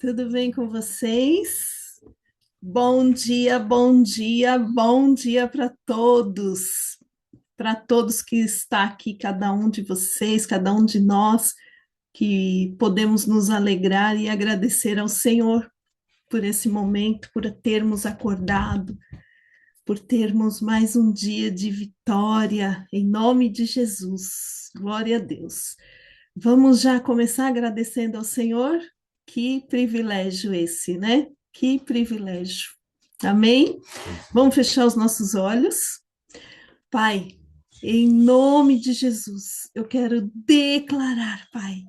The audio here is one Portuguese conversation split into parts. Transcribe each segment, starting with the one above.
Tudo bem com vocês? Bom dia, bom dia, bom dia para todos que está aqui, cada um de vocês, cada um de nós, que podemos nos alegrar e agradecer ao Senhor por esse momento, por termos acordado, por termos mais um dia de vitória, em nome de Jesus. Glória a Deus. Vamos já começar agradecendo ao Senhor? Que privilégio esse, né? Que privilégio. Amém? Vamos fechar os nossos olhos. Pai, em nome de Jesus, eu quero declarar, Pai,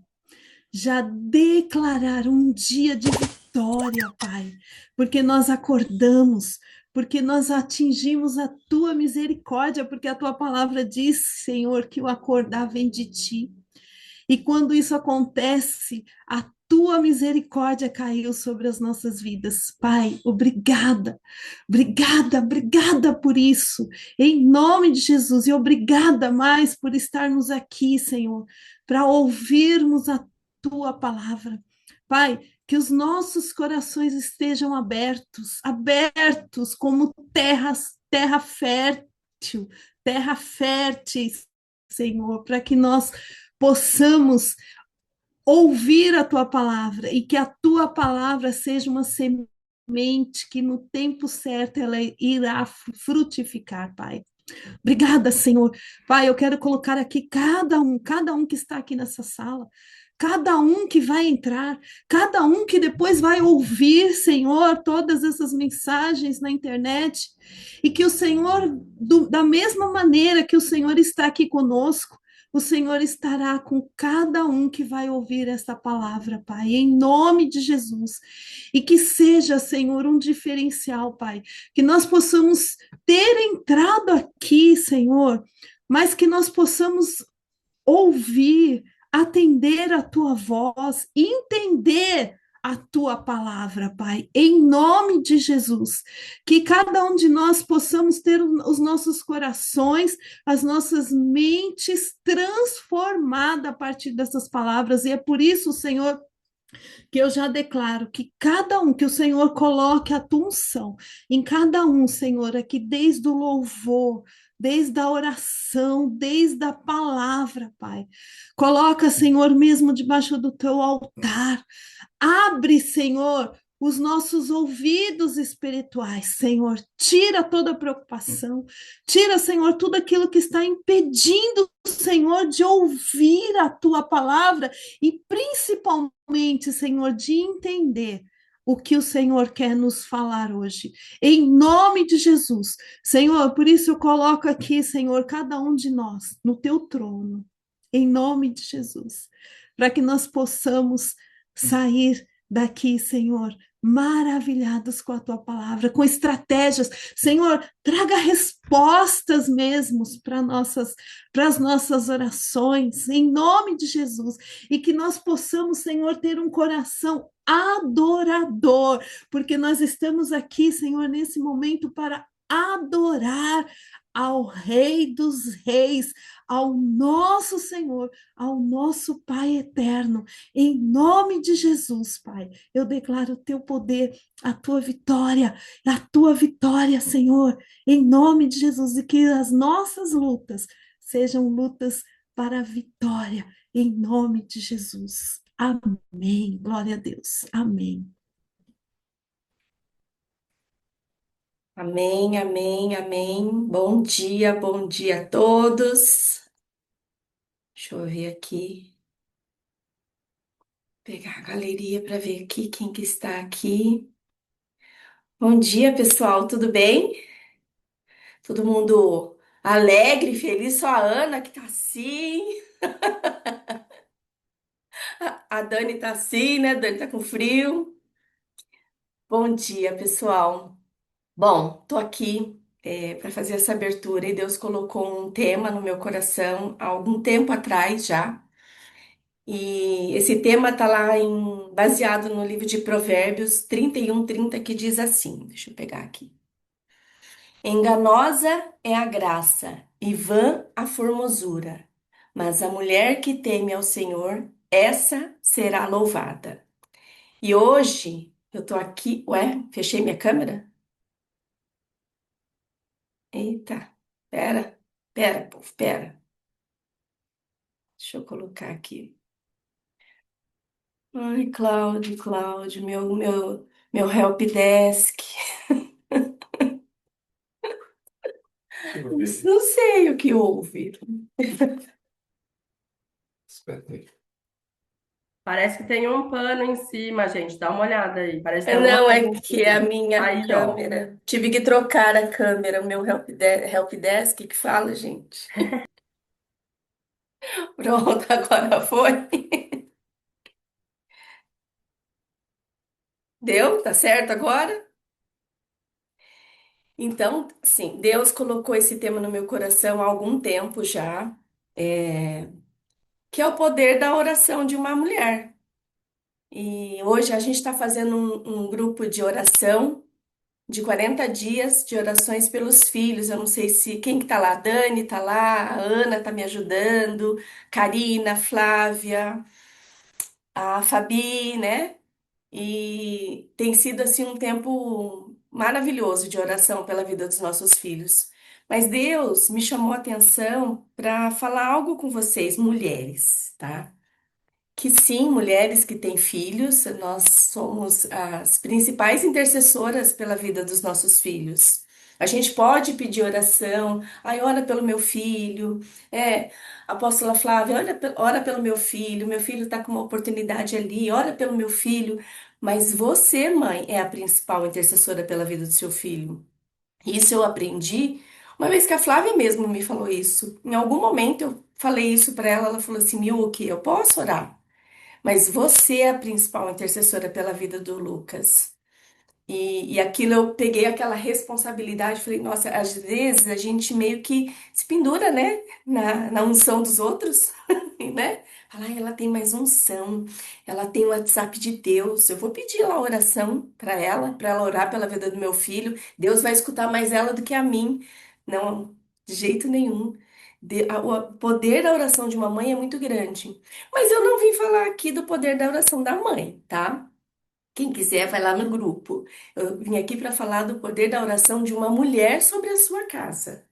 já declarar um dia de vitória, Pai, porque nós acordamos, porque nós atingimos a tua misericórdia, porque a tua palavra diz, Senhor, que o acordar vem de ti. E quando isso acontece, a tua misericórdia caiu sobre as nossas vidas. Pai, obrigada, obrigada, obrigada por isso, em nome de Jesus, e obrigada mais por estarmos aqui, Senhor, para ouvirmos a tua palavra. Pai, que os nossos corações estejam abertos, abertos como terra fértil, terra fértil, Senhor, para que nós possamos ouvir a tua palavra e que a tua palavra seja uma semente que no tempo certo ela irá frutificar, Pai. Obrigada, Senhor. Pai, eu quero colocar aqui cada um que está aqui nessa sala, cada um que vai entrar, cada um que depois vai ouvir, Senhor, todas essas mensagens na internet, e que o Senhor, da mesma maneira que o Senhor está aqui conosco, o Senhor estará com cada um que vai ouvir esta palavra, Pai, em nome de Jesus. E que seja, Senhor, um diferencial, Pai, que nós possamos ter entrado aqui, Senhor, mas que nós possamos ouvir, atender a tua voz, entender a tua palavra, Pai, em nome de Jesus, que cada um de nós possamos ter os nossos corações, as nossas mentes transformadas a partir dessas palavras, e é por isso, Senhor, que eu já declaro que cada um, que o Senhor coloque a tua unção em cada um, Senhor, aqui desde o louvor, desde a oração, desde a palavra, Pai. Coloca, Senhor, mesmo debaixo do teu altar. Abre, Senhor, os nossos ouvidos espirituais, Senhor. Tira toda a preocupação. Tira, Senhor, tudo aquilo que está impedindo, Senhor, de ouvir a tua palavra e principalmente, Senhor, de entender o que o Senhor quer nos falar hoje. Em nome de Jesus. Senhor, por isso eu coloco aqui, Senhor, cada um de nós no teu trono. Em nome de Jesus. Para que nós possamos sair daqui, Senhor, maravilhados com a tua palavra, com estratégias. Senhor, traga respostas mesmo para as nossas orações, em nome de Jesus, e que nós possamos, Senhor, ter um coração adorador, porque nós estamos aqui, Senhor, nesse momento para adorar ao Rei dos Reis, ao nosso Senhor, ao nosso Pai eterno. Em nome de Jesus, Pai, eu declaro o teu poder, a tua vitória, Senhor, em nome de Jesus, e que as nossas lutas sejam lutas para a vitória, em nome de Jesus. Amém. Glória a Deus. Amém. Amém, amém, amém. Bom dia a todos. Deixa eu ver aqui, pegar a galeria para ver aqui quem que está aqui. Bom dia, pessoal, tudo bem? Todo mundo alegre, feliz, só a Ana que tá assim. A Dani tá assim, né? A Dani tá com frio. Bom dia, pessoal. Bom, tô aqui para fazer essa abertura e Deus colocou um tema no meu coração há algum tempo atrás já. E esse tema está baseado no livro de Provérbios 31:30 que diz assim: deixa eu pegar aqui. Enganosa é a graça e vã a formosura, mas a mulher que teme ao Senhor, essa será louvada. E hoje eu tô aqui. Ué, fechei minha câmera? Eita, pera, pera, povo, pera. Deixa eu colocar aqui. Ai, Cláudio, meu help desk. Não sei o que houve. Parece que tem um pano em cima, gente. Dá uma olhada aí. Parece que tem alguma Não, coisa é em que é a cima. minha Aí, ó. câmera. Tive que trocar a câmera, o meu help desk que fala, gente. Pronto, agora foi. Deu? Tá certo agora? Então, sim, Deus colocou esse tema no meu coração há algum tempo já, é, que é o poder da oração de uma mulher. E hoje a gente está fazendo um grupo de oração de 40 dias de orações pelos filhos. Eu não sei se quem que tá lá, a Dani tá lá, a Ana tá me ajudando, Karina, Flávia, a Fabi, né? E tem sido assim um tempo maravilhoso de oração pela vida dos nossos filhos. Mas Deus me chamou a atenção para falar algo com vocês, mulheres, tá? Que sim, mulheres que têm filhos, nós somos as principais intercessoras pela vida dos nossos filhos. A gente pode pedir oração, ai, ora pelo meu filho, apóstola Flávia, ora pelo meu filho está com uma oportunidade ali, ora pelo meu filho, mas você, mãe, é a principal intercessora pela vida do seu filho. Isso eu aprendi uma vez que a Flávia mesmo me falou isso. Em algum momento eu falei isso para ela, ela falou assim, Milky, eu posso orar? Mas você é a principal intercessora pela vida do Lucas. E aquilo eu peguei aquela responsabilidade, falei, nossa, às vezes a gente meio que se pendura, né, na unção dos outros, né? Fala, "Ai, ela tem mais unção, ela tem o WhatsApp de Deus, eu vou pedir lá a oração para ela orar pela vida do meu filho, Deus vai escutar mais ela do que a mim. Não, de jeito nenhum. O poder da oração de uma mãe é muito grande. Mas eu não vim falar aqui do poder da oração da mãe, tá? Quem quiser, vai lá no grupo. Eu vim aqui para falar do poder da oração de uma mulher sobre a sua casa.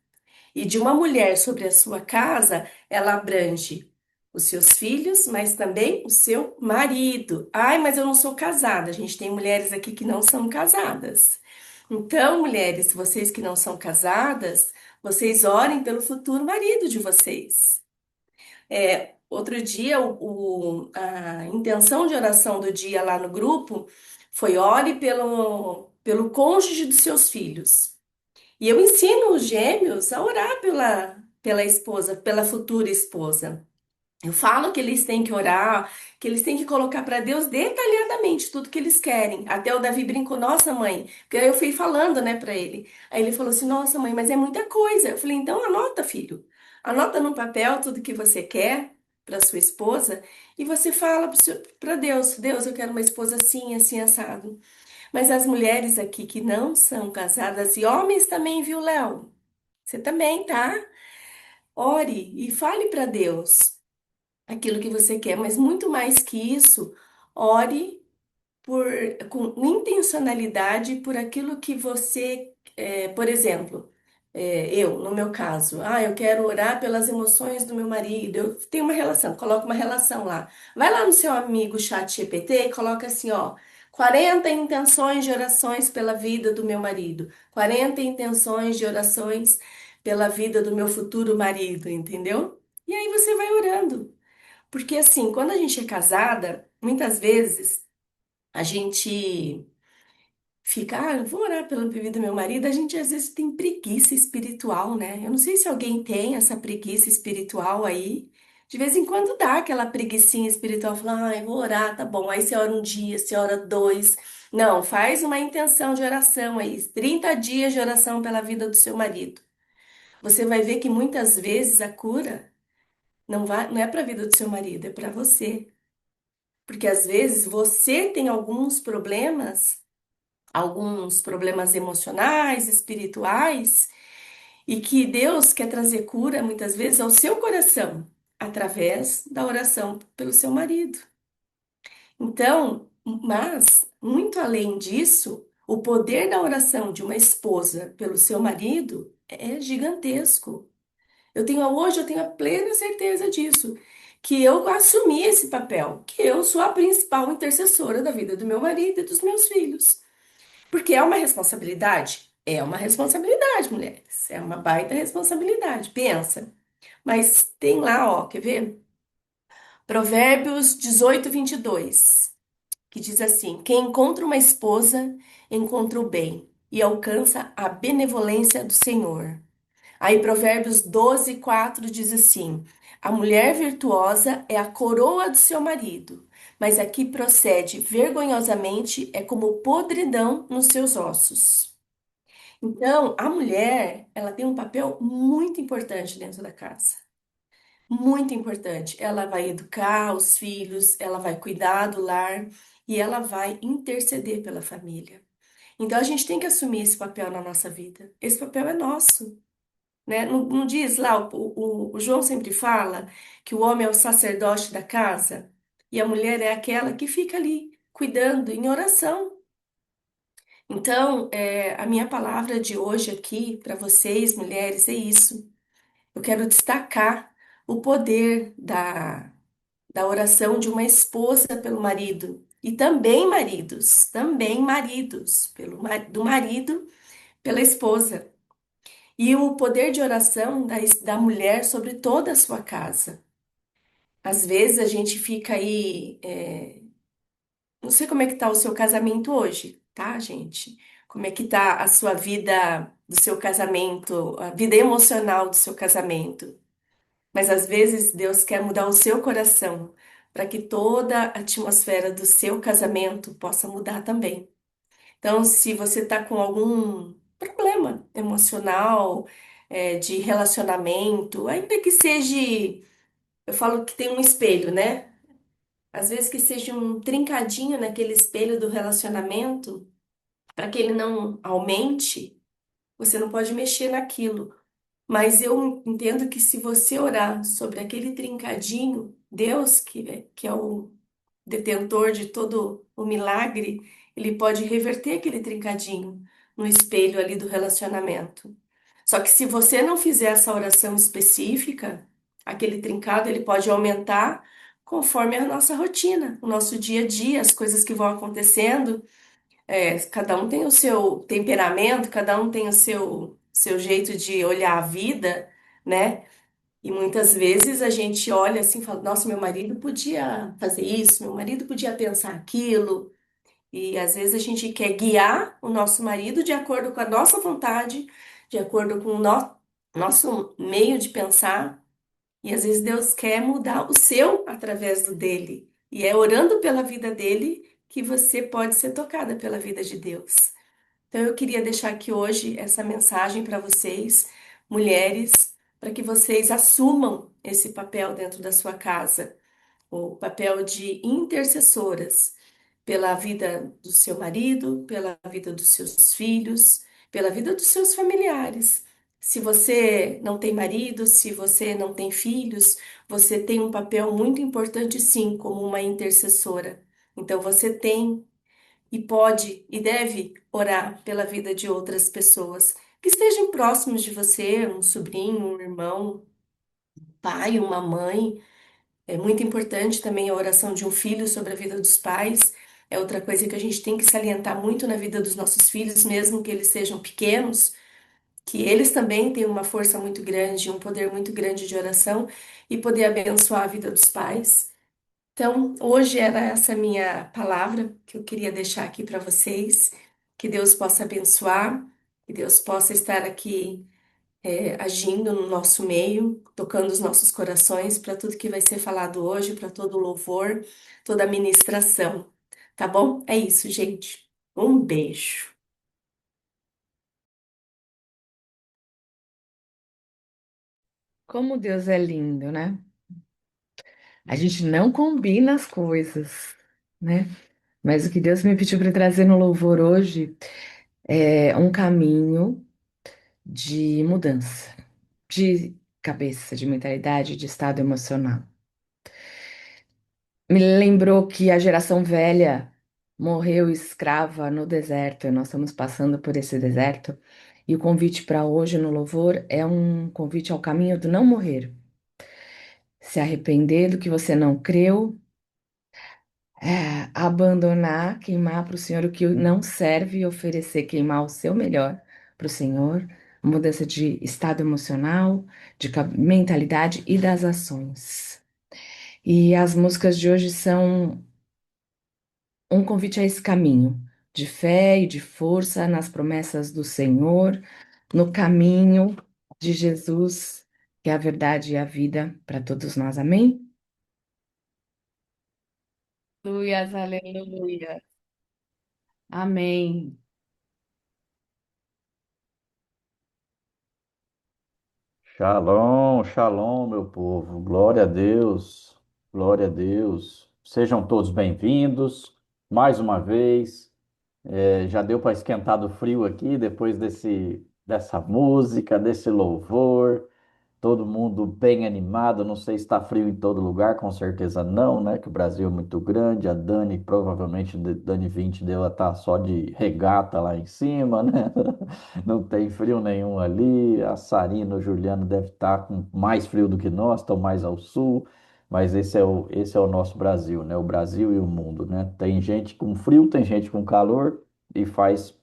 E de uma mulher sobre a sua casa, ela abrange os seus filhos, mas também o seu marido. Ai, mas eu não sou casada. A gente tem mulheres aqui que não são casadas. Então, mulheres, vocês que não são casadas, vocês orem pelo futuro marido de vocês. Outro dia, a intenção de oração do dia lá no grupo foi ore pelo cônjuge dos seus filhos. E eu ensino os gêmeos a orar pela esposa, pela futura esposa. Eu falo que eles têm que orar, que eles têm que colocar para Deus detalhadamente tudo que eles querem. Até o Davi brincou, nossa mãe, porque aí eu fui falando, né, para ele. Aí ele falou assim, nossa mãe, mas é muita coisa. Eu falei, então anota, filho. Anota no papel tudo que você quer para sua esposa e você fala para Deus, Deus, eu quero uma esposa assim, assim, assado. Mas as mulheres aqui que não são casadas e homens também, viu, Léo? Você também, tá? Ore e fale para Deus aquilo que você quer, mas muito mais que isso, ore por, com intencionalidade por aquilo que você, por exemplo, eu, no meu caso, eu quero orar pelas emoções do meu marido, eu tenho uma relação, coloca uma relação lá. Vai lá no seu amigo chat GPT e coloca assim, ó, 40 intenções de orações pela vida do meu marido, 40 intenções de orações pela vida do meu futuro marido, entendeu? E aí você vai orando. Porque assim, quando a gente é casada, muitas vezes a gente fica, eu vou orar pela vida do meu marido, a gente às vezes tem preguiça espiritual, né? Eu não sei se alguém tem essa preguiça espiritual aí. De vez em quando dá aquela preguicinha espiritual, fala, eu vou orar, tá bom. Aí você ora um dia, você ora dois. Não, faz uma intenção de oração aí, 30 dias de oração pela vida do seu marido. Você vai ver que muitas vezes a cura não é para a vida do seu marido, é para você. Porque às vezes você tem alguns problemas emocionais, espirituais, e que Deus quer trazer cura muitas vezes ao seu coração, através da oração pelo seu marido. Então, Mas, muito além disso, o poder da oração de uma esposa pelo seu marido é gigantesco. Hoje eu tenho a plena certeza disso, que eu assumi esse papel, que eu sou a principal intercessora da vida do meu marido e dos meus filhos. Porque é uma responsabilidade? É uma responsabilidade, mulheres. É uma baita responsabilidade. Pensa. Mas tem lá, ó, quer ver? Provérbios 18:22, que diz assim: Quem encontra uma esposa, encontra o bem e alcança a benevolência do Senhor. Aí Provérbios 12:4 diz assim: A mulher virtuosa é a coroa do seu marido, mas a que procede vergonhosamente é como podridão nos seus ossos. Então, a mulher, ela tem um papel muito importante dentro da casa. Muito importante. Ela vai educar os filhos, ela vai cuidar do lar e ela vai interceder pela família. Então, a gente tem que assumir esse papel na nossa vida. Esse papel é nosso, né? Não diz lá, o João sempre fala que o homem é o sacerdote da casa e a mulher é aquela que fica ali cuidando em oração. Então, a minha palavra de hoje aqui para vocês, mulheres, é isso. Eu quero destacar o poder da oração de uma esposa pelo marido. E também maridos, do marido pela esposa. E o poder de oração da mulher sobre toda a sua casa. Às vezes a gente fica aí, não sei como é que tá o seu casamento hoje, tá, gente? Como é que tá a sua vida do seu casamento, a vida emocional do seu casamento. Mas às vezes Deus quer mudar o seu coração para que toda a atmosfera do seu casamento possa mudar também. Então, se você está com algum problema emocional, de relacionamento, ainda que seja, eu falo que tem um espelho, né? Às vezes que seja um trincadinho naquele espelho do relacionamento, para que ele não aumente, você não pode mexer naquilo. Mas eu entendo que se você orar sobre aquele trincadinho, Deus, que é o detentor de todo o milagre, ele pode reverter aquele trincadinho no espelho ali do relacionamento. Só que se você não fizer essa oração específica, aquele trincado ele pode aumentar conforme a nossa rotina, o nosso dia a dia, as coisas que vão acontecendo. Cada um tem o seu temperamento, cada um tem o seu jeito de olhar a vida, né? E muitas vezes a gente olha assim e fala: Nossa, meu marido podia fazer isso, meu marido podia pensar aquilo. E às vezes a gente quer guiar o nosso marido de acordo com a nossa vontade, de acordo com o nosso meio de pensar. E às vezes Deus quer mudar o seu através do dele. E é orando pela vida dele que você pode ser tocada pela vida de Deus. Então eu queria deixar aqui hoje essa mensagem para vocês, mulheres, para que vocês assumam esse papel dentro da sua casa, o papel de intercessoras pela vida do seu marido, pela vida dos seus filhos, pela vida dos seus familiares. Se você não tem marido, se você não tem filhos, você tem um papel muito importante, sim, como uma intercessora. Então você tem e pode e deve orar pela vida de outras pessoas que estejam próximos de você, um sobrinho, um irmão, pai, uma mãe. É muito importante também a oração de um filho sobre a vida dos pais. É outra coisa que a gente tem que salientar muito na vida dos nossos filhos, mesmo que eles sejam pequenos, que eles também têm uma força muito grande, um poder muito grande de oração e poder abençoar a vida dos pais. Então, hoje era essa minha palavra que eu queria deixar aqui para vocês. Que Deus possa abençoar, que Deus possa estar aqui agindo no nosso meio, tocando os nossos corações para tudo que vai ser falado hoje, para todo o louvor, toda a ministração. Tá bom? É isso, gente. Um beijo. Como Deus é lindo, né? A gente não combina as coisas, né? Mas o que Deus me pediu para trazer no louvor hoje é um caminho de mudança, de cabeça, de mentalidade, de estado emocional. Me lembrou que a geração velha morreu escrava no deserto, e nós estamos passando por esse deserto. E o convite para hoje no louvor é um convite ao caminho do não morrer. Se arrepender do que você não creu, abandonar, queimar para o Senhor o que não serve e oferecer, queimar o seu melhor para o Senhor. Mudança de estado emocional, de mentalidade e das ações. E as músicas de hoje são um convite a esse caminho de fé e de força nas promessas do Senhor, no caminho de Jesus, que é a verdade e a vida para todos nós. Amém? Aleluias, aleluia. Amém. Shalom, shalom, meu povo. Glória a Deus, glória a Deus. Sejam todos bem-vindos. Mais uma vez, já deu para esquentar do frio aqui depois dessa música, desse louvor. Todo mundo bem animado. Não sei se está frio em todo lugar, com certeza não, né? Que o Brasil é muito grande. A Dani, provavelmente, Dani 20 deu estar só de regata lá em cima, né? Não tem frio nenhum ali. A Sarina, o Juliano deve estar com mais frio do que nós, estão mais ao sul. Mas esse é o nosso Brasil, né? O Brasil e o mundo, né? Tem gente com frio, tem gente com calor e faz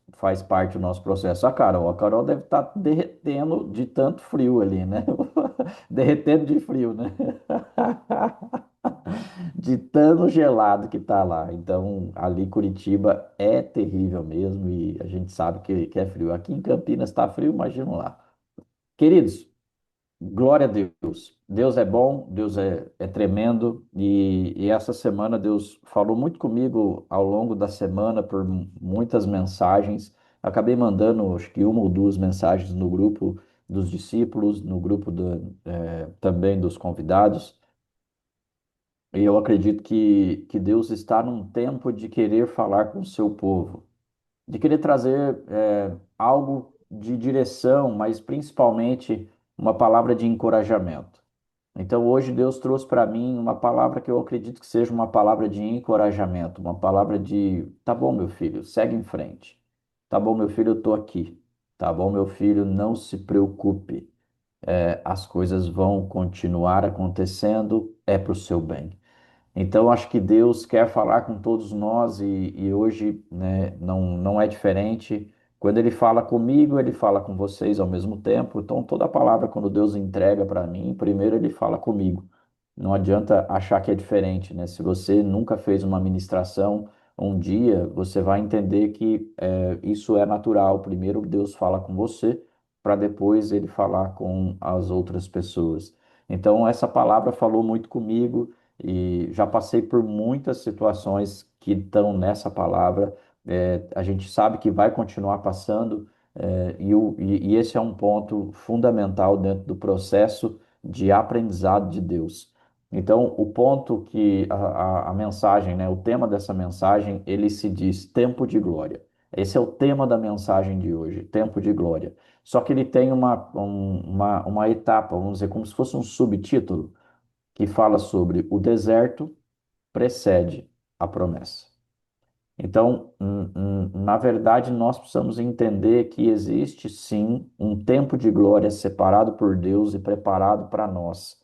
parte do nosso processo. A Carol deve estar derretendo de tanto frio ali, né? Derretendo de frio, né? De tão gelado que tá lá. Então, ali Curitiba é terrível mesmo e a gente sabe que é frio. Aqui em Campinas está frio, imagina lá. Queridos, glória a Deus. Deus é bom, Deus é tremendo. E essa semana Deus falou muito comigo ao longo da semana por muitas mensagens. Acabei mandando, acho que uma ou duas mensagens no grupo dos discípulos, no grupo também dos convidados. E eu acredito que Deus está num tempo de querer falar com o seu povo, de querer trazer algo de direção, mas principalmente uma palavra de encorajamento. Então, hoje Deus trouxe para mim uma palavra que eu acredito que seja uma palavra de encorajamento, uma palavra de: tá bom, meu filho, segue em frente. Tá bom, meu filho, eu estou aqui. Tá bom, meu filho, não se preocupe. As coisas vão continuar acontecendo, é para o seu bem. Então, acho que Deus quer falar com todos nós e hoje, né, não é diferente. Quando Ele fala comigo, Ele fala com vocês ao mesmo tempo. Então, toda palavra, quando Deus entrega para mim, primeiro Ele fala comigo. Não adianta achar que é diferente, né? Se você nunca fez uma ministração, um dia você vai entender que isso é natural. Primeiro Deus fala com você, para depois Ele falar com as outras pessoas. Então, essa palavra falou muito comigo. E já passei por muitas situações que estão nessa palavra. A gente sabe que vai continuar passando, e esse é um ponto fundamental dentro do processo de aprendizado de Deus. Então, o ponto que a mensagem, né, o tema dessa mensagem, ele se diz tempo de glória. Esse é o tema da mensagem de hoje, tempo de glória. Só que ele tem uma etapa, vamos dizer, como se fosse um subtítulo que fala sobre o deserto precede a promessa. Então, na verdade, nós precisamos entender que existe sim um tempo de glória separado por Deus e preparado para nós.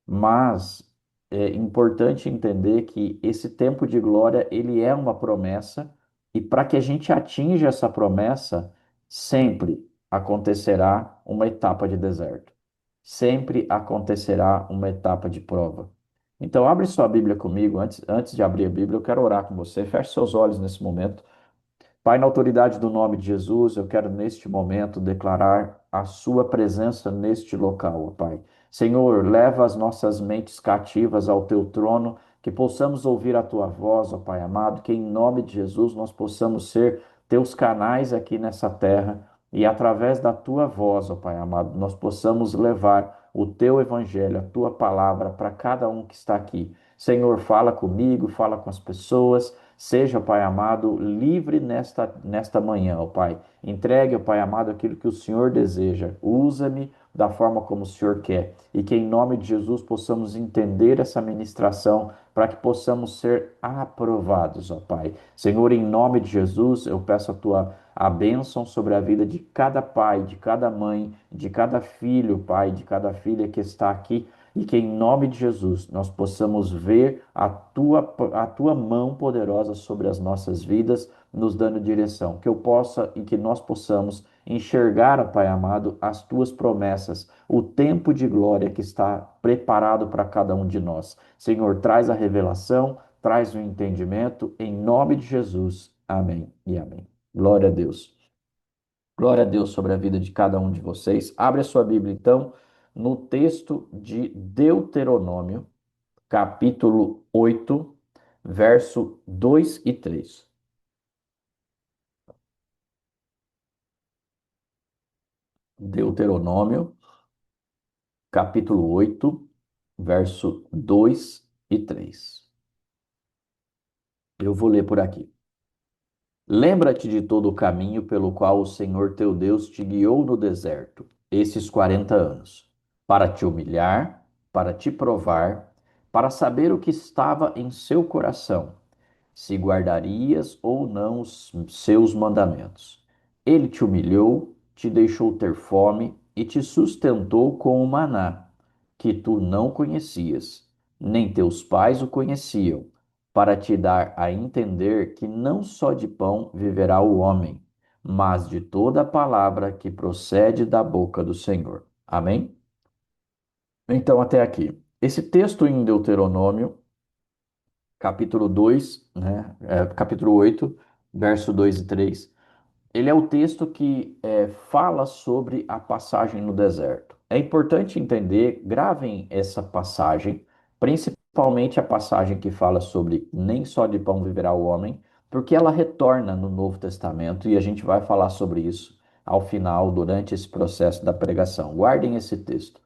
Mas é importante entender que esse tempo de glória, ele é uma promessa, e para que a gente atinja essa promessa, sempre acontecerá uma etapa de deserto. Sempre acontecerá uma etapa de prova. Então, abre sua Bíblia comigo. Antes de abrir a Bíblia, eu quero orar com você. Feche seus olhos nesse momento. Pai, na autoridade do nome de Jesus, eu quero neste momento declarar a sua presença neste local, ó Pai. Senhor, leva as nossas mentes cativas ao teu trono, que possamos ouvir a tua voz, ó Pai amado, que em nome de Jesus nós possamos ser teus canais aqui nessa terra e através da tua voz, ó Pai amado, nós possamos levar o teu evangelho, a tua palavra para cada um que está aqui. Senhor, fala comigo, fala com as pessoas. Seja, Pai amado, livre nesta manhã, ó Pai. Entregue, ó Pai amado, aquilo que o Senhor deseja. Usa-me da forma como o Senhor quer. E que em nome de Jesus possamos entender essa ministração para que possamos ser aprovados, ó Pai. Senhor, em nome de Jesus, eu peço a bênção sobre a vida de cada pai, de cada mãe, de cada filho, Pai, de cada filha que está aqui, e que em nome de Jesus nós possamos ver a tua mão poderosa sobre as nossas vidas, nos dando direção, que eu possa e que nós possamos enxergar, ó Pai amado, as tuas promessas, o tempo de glória que está preparado para cada um de nós. Senhor, traz a revelação, traz o entendimento, em nome de Jesus. Amém e amém. Glória a Deus. Glória a Deus sobre a vida de cada um de vocês. Abre a sua Bíblia, então, no texto de Deuteronômio, capítulo 8, verso 2 e 3. Deuteronômio, capítulo 8, verso 2 e 3. Eu vou ler por aqui. Lembra-te de todo o caminho pelo qual o Senhor teu Deus te guiou no deserto, esses 40 anos, para te humilhar, para te provar, para saber o que estava em seu coração, se guardarias ou não os seus mandamentos. Ele te humilhou, te deixou ter fome e te sustentou com o maná, que tu não conhecias, nem teus pais o conheciam, para te dar a entender que não só de pão viverá o homem, mas de toda a palavra que procede da boca do Senhor. Amém? Então, até aqui. Esse texto em Deuteronômio capítulo 2, né, capítulo 8, verso 2 e 3, ele é o texto que fala sobre a passagem no deserto. É importante entender, gravem essa passagem, principalmente a passagem que fala sobre nem só de pão viverá o homem, porque ela retorna no Novo Testamento e a gente vai falar sobre isso ao final, durante esse processo da pregação. Guardem esse texto.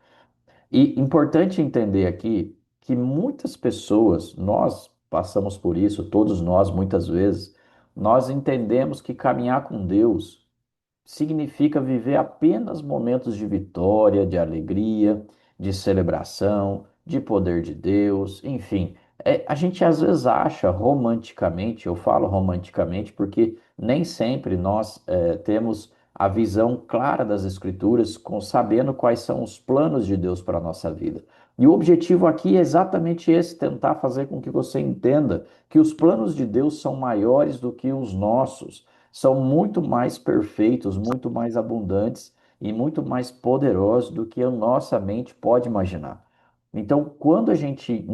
E importante entender aqui que muitas pessoas, nós passamos por isso, todos nós, muitas vezes, nós entendemos que caminhar com Deus significa viver apenas momentos de vitória, de alegria, de celebração, de poder de Deus, enfim. A gente às vezes acha romanticamente, eu falo romanticamente porque nem sempre nós temos a visão clara das Escrituras, sabendo quais são os planos de Deus para a nossa vida. E o objetivo aqui é exatamente esse: tentar fazer com que você entenda que os planos de Deus são maiores do que os nossos, são muito mais perfeitos, muito mais abundantes e muito mais poderosos do que a nossa mente pode imaginar. Então, quando a gente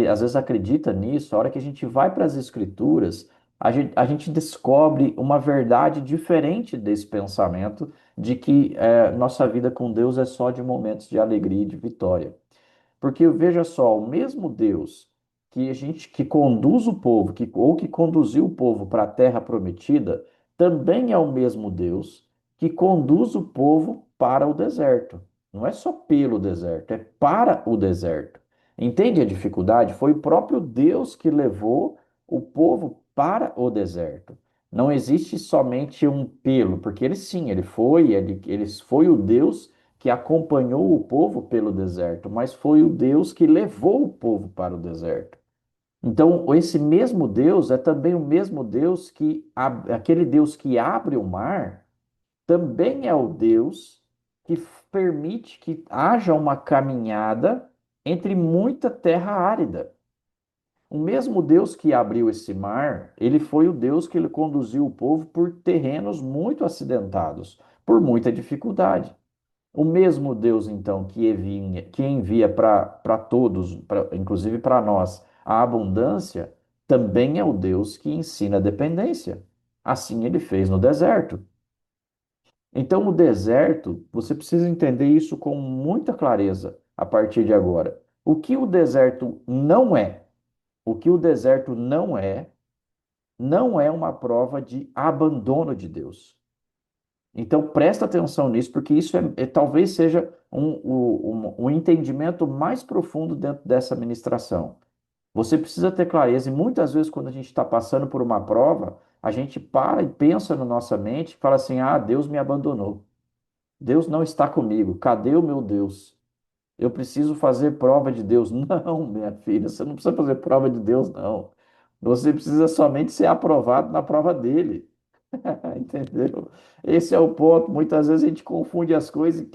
às vezes acredita nisso, a hora que a gente vai para as Escrituras, a gente descobre uma verdade diferente desse pensamento de que nossa vida com Deus é só de momentos de alegria e de vitória. Porque veja só, o mesmo Deus que conduz o povo, ou que conduziu o povo para a terra prometida, também é o mesmo Deus que conduz o povo para o deserto. Não é só pelo deserto, é para o deserto. Entende a dificuldade? Foi o próprio Deus que levou o povo para o deserto. Não existe somente um pelo, porque ele sim, ele foi o Deus que acompanhou o povo pelo deserto, mas foi o Deus que levou o povo para o deserto. Então, esse mesmo Deus é também o mesmo Deus aquele Deus que abre o mar, também é o Deus que permite que haja uma caminhada entre muita terra árida. O mesmo Deus que abriu esse mar, ele foi o Deus que ele conduziu o povo por terrenos muito acidentados, por muita dificuldade. O mesmo Deus, então, que envia para todos, inclusive para nós, a abundância, também é o Deus que ensina a dependência. Assim ele fez no deserto. Então, o deserto, você precisa entender isso com muita clareza a partir de agora. O que o deserto não é, o que o deserto não é uma prova de abandono de Deus. Então, presta atenção nisso, porque isso talvez seja um entendimento mais profundo dentro dessa ministração. Você precisa ter clareza, e muitas vezes, quando a gente está passando por uma prova, a gente para e pensa na nossa mente e fala assim: ah, Deus me abandonou. Deus não está comigo. Cadê o meu Deus? Eu preciso fazer prova de Deus. Não, minha filha, você não precisa fazer prova de Deus, não. Você precisa somente ser aprovado na prova dele. Entendeu? Esse é o ponto. Muitas vezes a gente confunde as coisas e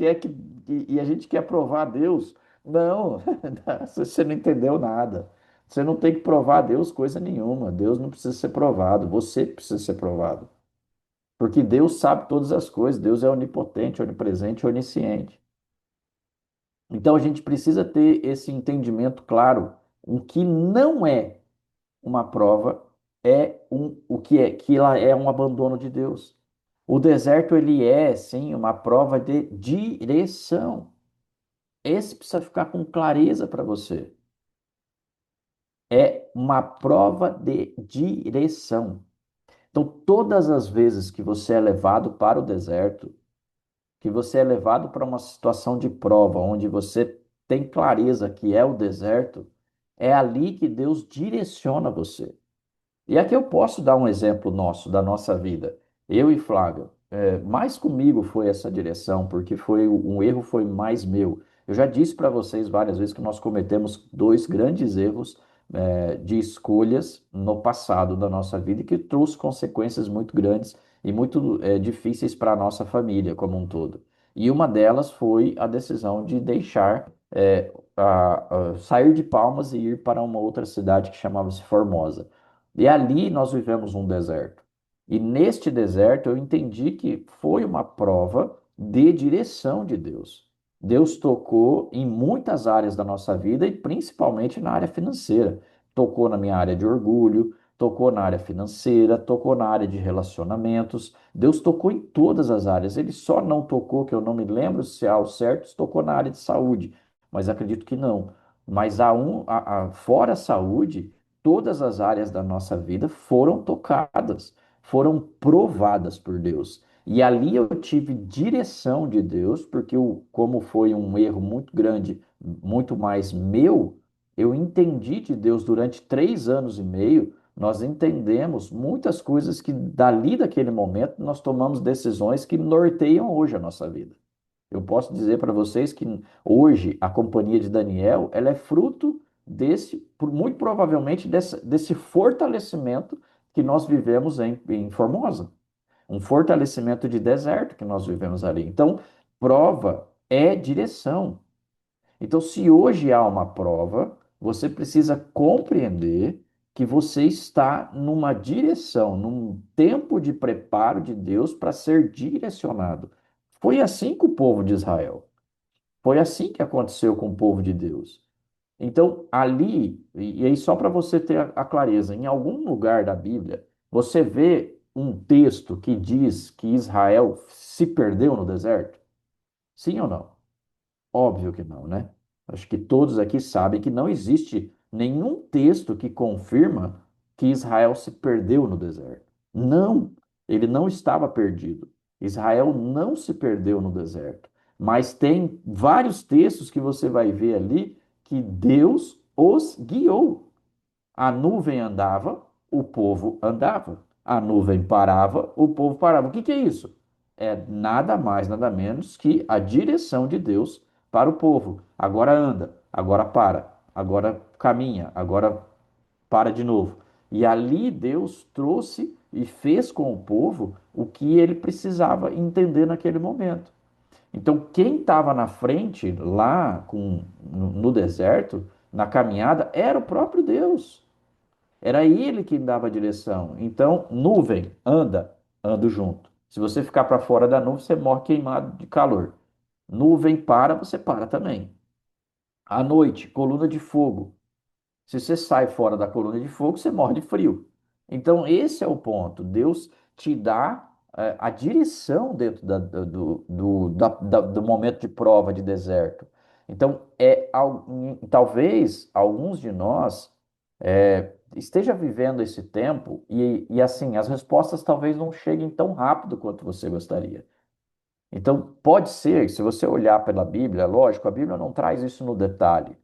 e a gente quer provar a Deus. Não, você não entendeu nada. Você não tem que provar a Deus coisa nenhuma. Deus não precisa ser provado. Você precisa ser provado. Porque Deus sabe todas as coisas. Deus é onipotente, onipresente, onisciente. Então a gente precisa ter esse entendimento claro. O que não é uma prova o que é que ela é um abandono de Deus. O deserto ele é sim uma prova de direção. Esse precisa ficar com clareza para você. É uma prova de direção. Então, todas as vezes que você é levado para o deserto, que você é levado para uma situação de prova, onde você tem clareza que é o deserto, é ali que Deus direciona você. E aqui eu posso dar um exemplo nosso, da nossa vida. Eu e Flávio, mais comigo foi essa direção, porque um erro foi mais meu. Eu já disse para vocês várias vezes que nós cometemos dois grandes erros, de escolhas no passado da nossa vida e que trouxe consequências muito grandes e muito, difíceis para a nossa família como um todo. E uma delas foi a decisão de deixar, sair de Palmas e ir para uma outra cidade que chamava-se Formosa. E ali nós vivemos um deserto. E neste deserto eu entendi que foi uma prova de direção de Deus. Deus tocou em muitas áreas da nossa vida e principalmente na área financeira. Tocou na minha área de orgulho, tocou na área financeira, tocou na área de relacionamentos. Deus tocou em todas as áreas. Ele só não tocou, que eu não me lembro se ao certo, tocou na área de saúde, mas acredito que não. Mas fora a saúde, todas as áreas da nossa vida foram tocadas, foram provadas por Deus. E ali eu tive direção de Deus, porque como foi um erro muito grande, muito mais meu, eu entendi de Deus durante 3 anos e meio. Nós entendemos muitas coisas que dali daquele momento nós tomamos decisões que norteiam hoje a nossa vida. Eu posso dizer para vocês que hoje a companhia de Daniel, ela é fruto muito provavelmente desse fortalecimento que nós vivemos em Formosa. Um fortalecimento de deserto que nós vivemos ali. Então, prova é direção. Então, se hoje há uma prova, você precisa compreender que você está numa direção, num tempo de preparo de Deus para ser direcionado. Foi assim com o povo de Israel. Foi assim que aconteceu com o povo de Deus. Então, ali, e aí só para você ter a clareza, em algum lugar da Bíblia, você vê um texto que diz que Israel se perdeu no deserto? Sim ou não? Óbvio que não, né? Acho que todos aqui sabem que não existe nenhum texto que confirma que Israel se perdeu no deserto. Não, ele não estava perdido. Israel não se perdeu no deserto. Mas tem vários textos que você vai ver ali que Deus os guiou. A nuvem andava, o povo andava. A nuvem parava, o povo parava. O que que é isso? É nada mais, nada menos que a direção de Deus para o povo. Agora anda, agora para, agora caminha, agora para de novo. E ali Deus trouxe e fez com o povo o que ele precisava entender naquele momento. Então, quem estava na frente, lá no deserto, na caminhada, era o próprio Deus. Era ele quem dava a direção. Então, nuvem, anda, ando junto. Se você ficar para fora da nuvem, você morre queimado de calor. Nuvem para, você para também. À noite, coluna de fogo. Se você sai fora da coluna de fogo, você morre de frio. Então, esse é o ponto. Deus te dá, a direção dentro do momento de prova, de deserto. Então, talvez alguns de nós esteja vivendo esse tempo e assim, as respostas talvez não cheguem tão rápido quanto você gostaria. Então, pode ser, se você olhar pela Bíblia, lógico, a Bíblia não traz isso no detalhe.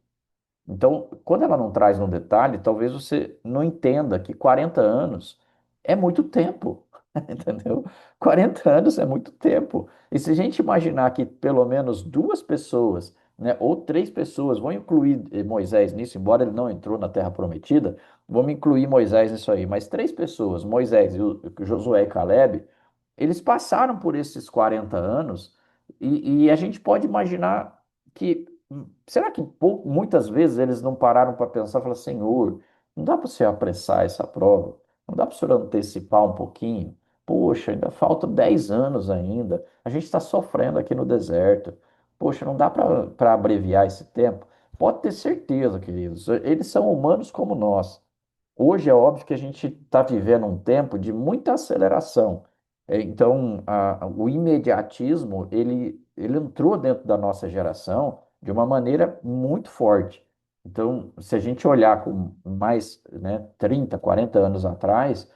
Então, quando ela não traz no detalhe, talvez você não entenda que 40 anos é muito tempo. Entendeu? 40 anos é muito tempo. E se a gente imaginar que pelo menos duas pessoas, né, ou três pessoas, vão incluir Moisés nisso, embora ele não entrou na Terra Prometida, vamos incluir Moisés nisso aí, mas três pessoas, Moisés, Josué e Caleb, eles passaram por esses 40 anos e a gente pode imaginar que, será que muitas vezes eles não pararam para pensar, falar, Senhor, não dá para você apressar essa prova? Não dá para o senhor antecipar um pouquinho? Poxa, ainda faltam 10 anos ainda. A gente está sofrendo aqui no deserto. Poxa, não dá para abreviar esse tempo? Pode ter certeza, queridos. Eles são humanos como nós. Hoje é óbvio que a gente está vivendo um tempo de muita aceleração. Então, o imediatismo, ele entrou dentro da nossa geração de uma maneira muito forte. Então, se a gente olhar com mais, né, 30, 40 anos atrás,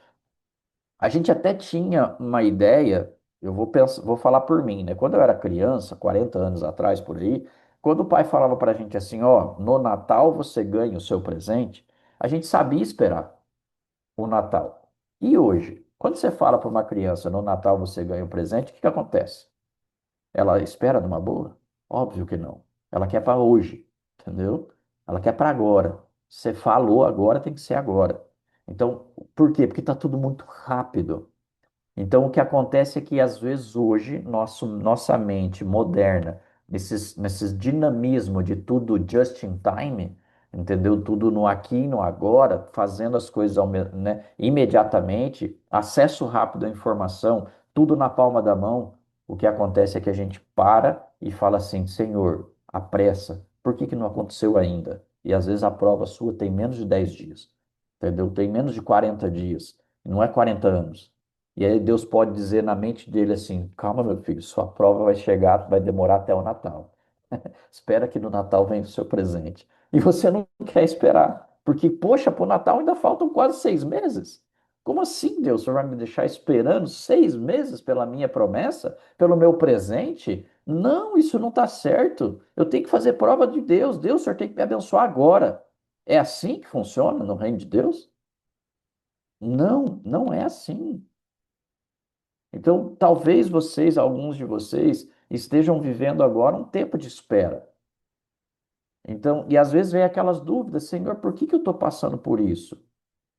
a gente até tinha uma ideia, eu vou pensar, vou falar por mim, né? Quando eu era criança, 40 anos atrás por aí, quando o pai falava para a gente assim, ó, no Natal você ganha o seu presente, a gente sabia esperar o Natal. E hoje, quando você fala para uma criança, no Natal você ganha um presente, o que que acontece? Ela espera numa boa? Óbvio que não. Ela quer para hoje, entendeu? Ela quer para agora. Você falou agora, tem que ser agora. Então, por quê? Porque está tudo muito rápido. Então, o que acontece é que, às vezes, hoje, nossa mente moderna, nesses dinamismo de tudo just in time, entendeu? Tudo no aqui e no agora, fazendo as coisas né, imediatamente, acesso rápido à informação, tudo na palma da mão. O que acontece é que a gente para e fala assim: Senhor, apressa, por que que não aconteceu ainda? E às vezes a prova sua tem menos de 10 dias, entendeu? Tem menos de 40 dias, não é 40 anos. E aí Deus pode dizer na mente dele assim: calma, meu filho, sua prova vai chegar, vai demorar até o Natal. Espera que no Natal venha o seu presente. E você não quer esperar, porque, poxa, para o Natal ainda faltam quase 6 meses. Como assim, Deus? O Senhor vai me deixar esperando 6 meses pela minha promessa, pelo meu presente? Não, isso não está certo. Eu tenho que fazer prova de Deus. Deus, o Senhor tem que me abençoar agora. É assim que funciona no reino de Deus? Não, não é assim. Então, talvez vocês, alguns de vocês, estejam vivendo agora um tempo de espera. Então, e às vezes vem aquelas dúvidas, Senhor, por que que eu estou passando por isso?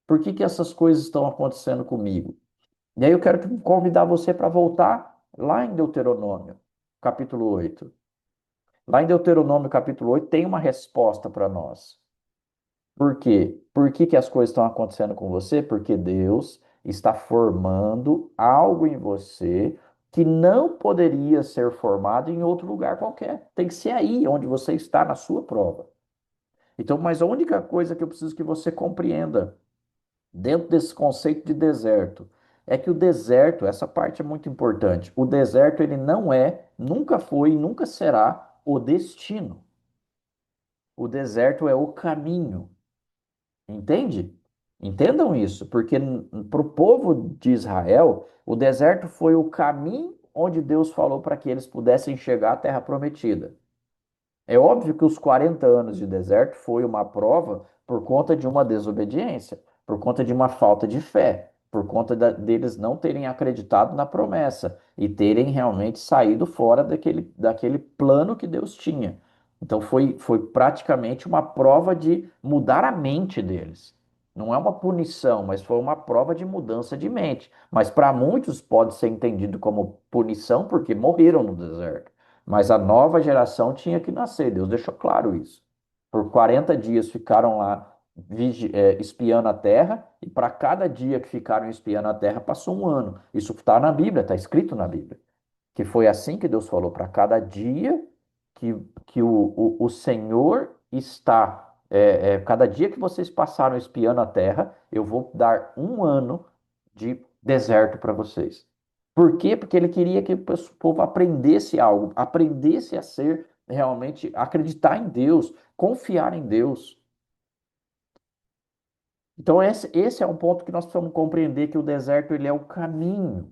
Por que que essas coisas estão acontecendo comigo? E aí eu quero convidar você para voltar lá em Deuteronômio, capítulo 8. Lá em Deuteronômio, capítulo 8, tem uma resposta para nós. Por quê? Por que que as coisas estão acontecendo com você? Porque Deus está formando algo em você que não poderia ser formado em outro lugar qualquer. Tem que ser aí, onde você está na sua prova. Então, mas a única coisa que eu preciso que você compreenda dentro desse conceito de deserto é que o deserto, essa parte é muito importante. O deserto ele não é, nunca foi e nunca será o destino. O deserto é o caminho. Entende? Entendam isso, porque para o povo de Israel, o deserto foi o caminho onde Deus falou para que eles pudessem chegar à Terra Prometida. É óbvio que os 40 anos de deserto foi uma prova por conta de uma desobediência, por conta de uma falta de fé, por conta deles não terem acreditado na promessa e terem realmente saído fora daquele plano que Deus tinha. Então foi praticamente uma prova de mudar a mente deles. Não é uma punição, mas foi uma prova de mudança de mente. Mas para muitos pode ser entendido como punição porque morreram no deserto. Mas a nova geração tinha que nascer, Deus deixou claro isso. Por 40 dias ficaram lá espiando a terra, e para cada dia que ficaram espiando a terra passou um ano. Isso está na Bíblia, está escrito na Bíblia. Que foi assim que Deus falou: para cada dia que, que o Senhor está, cada dia que vocês passaram espiando a terra, eu vou dar um ano de deserto para vocês. Por quê? Porque ele queria que o povo aprendesse algo, aprendesse a ser realmente, acreditar em Deus, confiar em Deus. Então, esse é um ponto que nós precisamos compreender, que o deserto ele é o caminho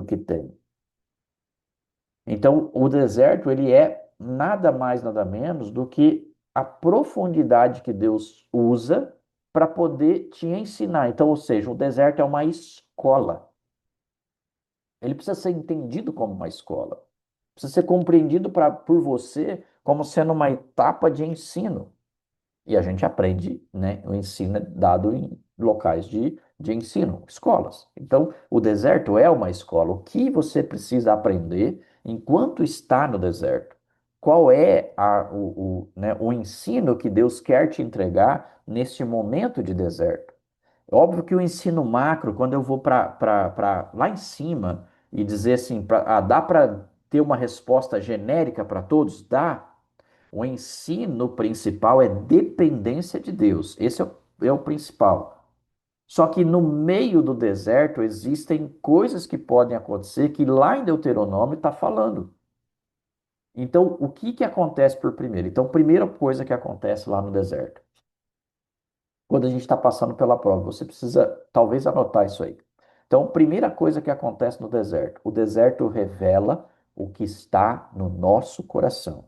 que tem. Então, o deserto ele é nada mais, nada menos do que a profundidade que Deus usa para poder te ensinar. Então, ou seja, o deserto é uma escola. Ele precisa ser entendido como uma escola. Precisa ser compreendido por você como sendo uma etapa de ensino. E a gente aprende, né? O ensino é dado em locais de ensino, escolas. Então, o deserto é uma escola. O que você precisa aprender enquanto está no deserto? Qual é né, o ensino que Deus quer te entregar neste momento de deserto? Óbvio que o ensino macro, quando eu vou para lá em cima e dizer assim, dá para ter uma resposta genérica para todos? Dá. O ensino principal é dependência de Deus. Esse é o principal. Só que no meio do deserto existem coisas que podem acontecer que lá em Deuteronômio está falando. Então, o que que acontece por primeiro? Então, primeira coisa que acontece lá no deserto, quando a gente está passando pela prova, você precisa talvez anotar isso aí. Então, primeira coisa que acontece no deserto, o deserto revela o que está no nosso coração.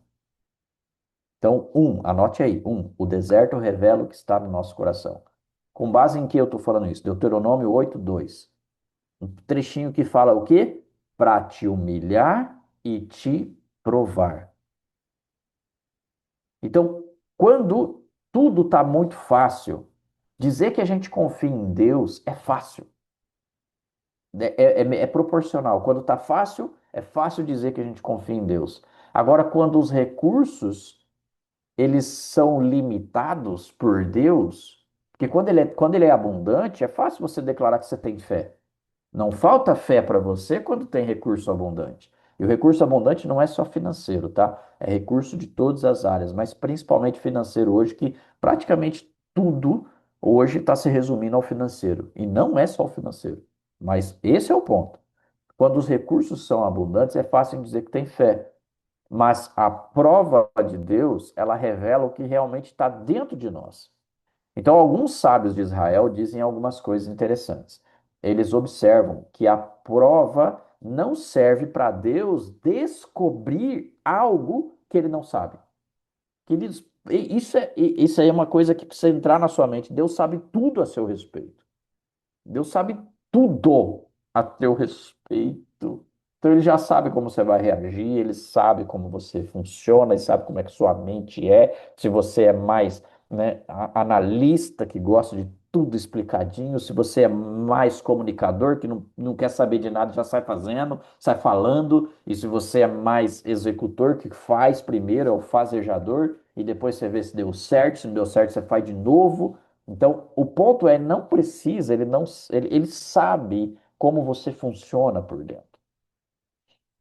Então, anote aí, o deserto revela o que está no nosso coração. Com base em que eu estou falando isso? Deuteronômio 8:2. Um trechinho que fala o quê? Para te humilhar e te provar. Então, quando tudo está muito fácil, dizer que a gente confia em Deus é fácil. É proporcional. Quando está fácil, é fácil dizer que a gente confia em Deus. Agora, quando os recursos eles são limitados por Deus, porque quando ele é abundante, é fácil você declarar que você tem fé. Não falta fé para você quando tem recurso abundante. E o recurso abundante não é só financeiro, tá? É recurso de todas as áreas, mas principalmente financeiro hoje, que praticamente tudo hoje está se resumindo ao financeiro. E não é só o financeiro. Mas esse é o ponto. Quando os recursos são abundantes, é fácil dizer que tem fé. Mas a prova de Deus, ela revela o que realmente está dentro de nós. Então, alguns sábios de Israel dizem algumas coisas interessantes. Eles observam que a prova não serve para Deus descobrir algo que ele não sabe. Queridos, isso aí é uma coisa que precisa entrar na sua mente. Deus sabe tudo a seu respeito. Deus sabe tudo a teu respeito. Então ele já sabe como você vai reagir, ele sabe como você funciona, ele sabe como é que sua mente é, se você é mais, né, analista, que gosta de tudo explicadinho, se você é mais comunicador, que não quer saber de nada, já sai fazendo, sai falando, e se você é mais executor, que faz primeiro, é o fazejador, e depois você vê se deu certo, se não deu certo, você faz de novo. Então, o ponto é, não precisa, ele sabe como você funciona por dentro.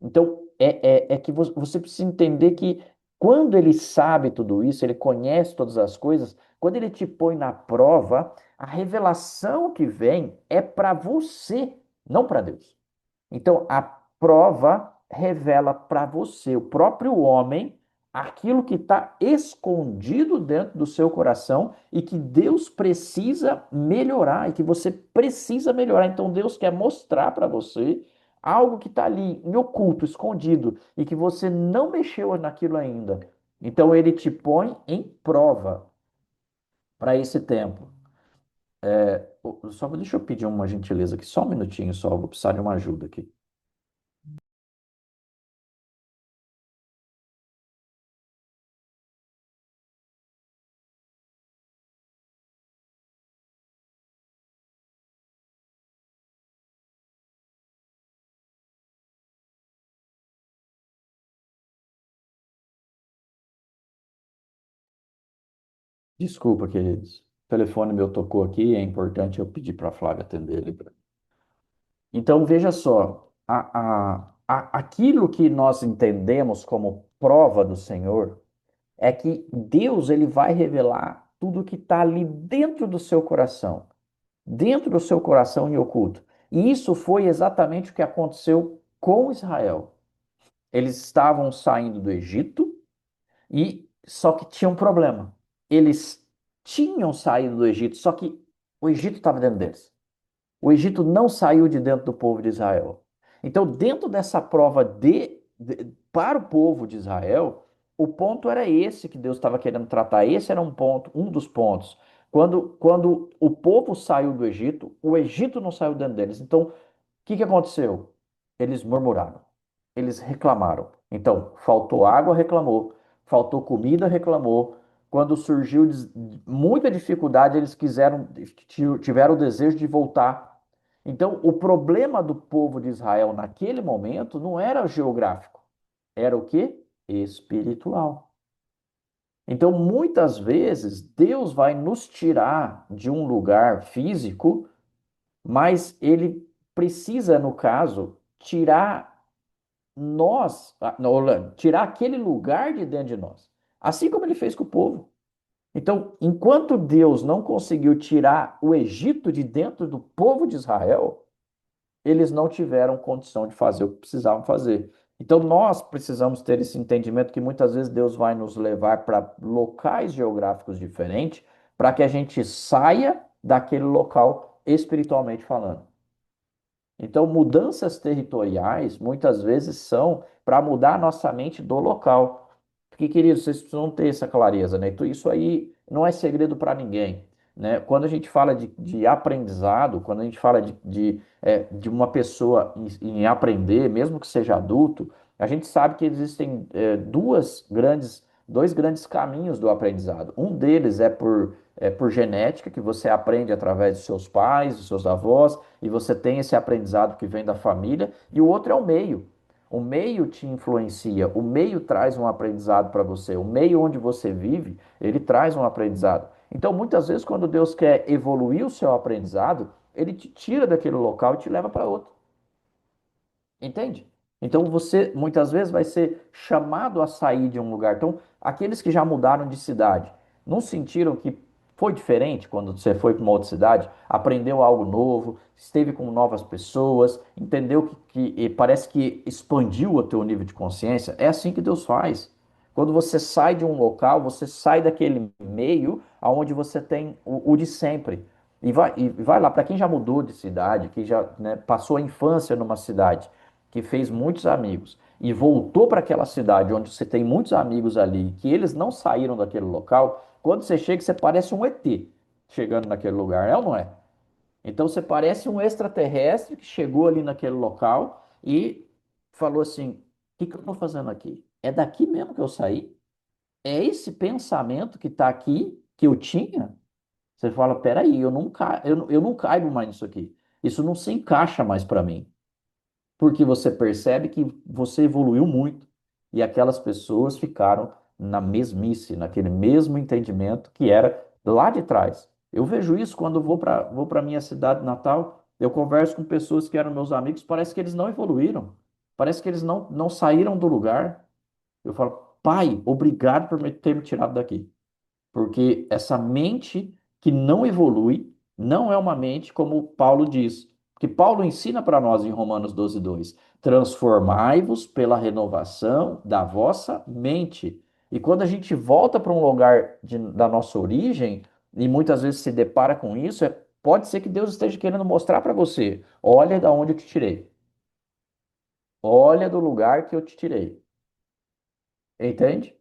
Então, é que você precisa entender que quando ele sabe tudo isso, ele conhece todas as coisas, quando ele te põe na prova, a revelação que vem é para você, não para Deus. Então, a prova revela para você, o próprio homem, aquilo que está escondido dentro do seu coração e que Deus precisa melhorar e que você precisa melhorar. Então, Deus quer mostrar para você algo que está ali, em oculto, escondido, e que você não mexeu naquilo ainda. Então, ele te põe em prova para esse tempo. Só deixa eu pedir uma gentileza aqui, só um minutinho só, eu vou precisar de uma ajuda aqui. Desculpa, queridos. O telefone meu tocou aqui, é importante eu pedir para a Flávia atender ele. Então, veja só, aquilo que nós entendemos como prova do Senhor é que Deus ele vai revelar tudo que está ali dentro do seu coração em oculto. E isso foi exatamente o que aconteceu com Israel. Eles estavam saindo do Egito, e só que tinha um problema. Eles tinham saído do Egito, só que o Egito estava dentro deles. O Egito não saiu de dentro do povo de Israel. Então, dentro dessa prova para o povo de Israel, o ponto era esse que Deus estava querendo tratar. Esse era um ponto, um dos pontos. Quando o povo saiu do Egito, o Egito não saiu dentro deles. Então, o que aconteceu? Eles murmuraram, eles reclamaram. Então, faltou água, reclamou. Faltou comida, reclamou. Quando surgiu muita dificuldade, eles tiveram o desejo de voltar. Então, o problema do povo de Israel naquele momento não era geográfico, era o quê? Espiritual. Então, muitas vezes, Deus vai nos tirar de um lugar físico, mas ele precisa, no caso, tirar tirar aquele lugar de dentro de nós. Assim como ele fez com o povo. Então, enquanto Deus não conseguiu tirar o Egito de dentro do povo de Israel, eles não tiveram condição de fazer o que precisavam fazer. Então, nós precisamos ter esse entendimento que muitas vezes Deus vai nos levar para locais geográficos diferentes, para que a gente saia daquele local espiritualmente falando. Então, mudanças territoriais muitas vezes são para mudar a nossa mente do local. Porque, queridos, vocês precisam ter essa clareza, né? Então, isso aí não é segredo para ninguém, né? Quando a gente fala de aprendizado, quando a gente fala de uma pessoa em aprender, mesmo que seja adulto, a gente sabe que existem dois grandes caminhos do aprendizado. Um deles é por genética, que você aprende através dos seus pais, dos seus avós, e você tem esse aprendizado que vem da família, e o outro é o meio. O meio te influencia, o meio traz um aprendizado para você, o meio onde você vive, ele traz um aprendizado. Então, muitas vezes, quando Deus quer evoluir o seu aprendizado, ele te tira daquele local e te leva para outro. Entende? Então você muitas vezes vai ser chamado a sair de um lugar. Então, aqueles que já mudaram de cidade, não sentiram que foi diferente quando você foi para uma outra cidade, aprendeu algo novo, esteve com novas pessoas, entendeu e parece que expandiu o teu nível de consciência? É assim que Deus faz. Quando você sai de um local, você sai daquele meio aonde você tem o de sempre. E vai lá, para quem já mudou de cidade, que já, né, passou a infância numa cidade, que fez muitos amigos e voltou para aquela cidade onde você tem muitos amigos ali, que eles não saíram daquele local, quando você chega, você parece um ET chegando naquele lugar, é ou não é? Então você parece um extraterrestre que chegou ali naquele local e falou assim: o que que eu estou fazendo aqui? É daqui mesmo que eu saí? É esse pensamento que está aqui que eu tinha? Você fala: peraí, eu não caibo mais nisso aqui. Isso não se encaixa mais para mim. Porque você percebe que você evoluiu muito e aquelas pessoas ficaram na mesmice, naquele mesmo entendimento que era lá de trás. Eu vejo isso quando eu vou para minha cidade natal, eu converso com pessoas que eram meus amigos, parece que eles não evoluíram, parece que eles não saíram do lugar. Eu falo: pai, obrigado por ter me tirado daqui. Porque essa mente que não evolui não é uma mente como Paulo diz. Porque Paulo ensina para nós em Romanos 12:2: transformai-vos pela renovação da vossa mente. E quando a gente volta para um lugar da nossa origem, e muitas vezes se depara com isso, pode ser que Deus esteja querendo mostrar para você: olha da onde eu te tirei. Olha do lugar que eu te tirei. Entende?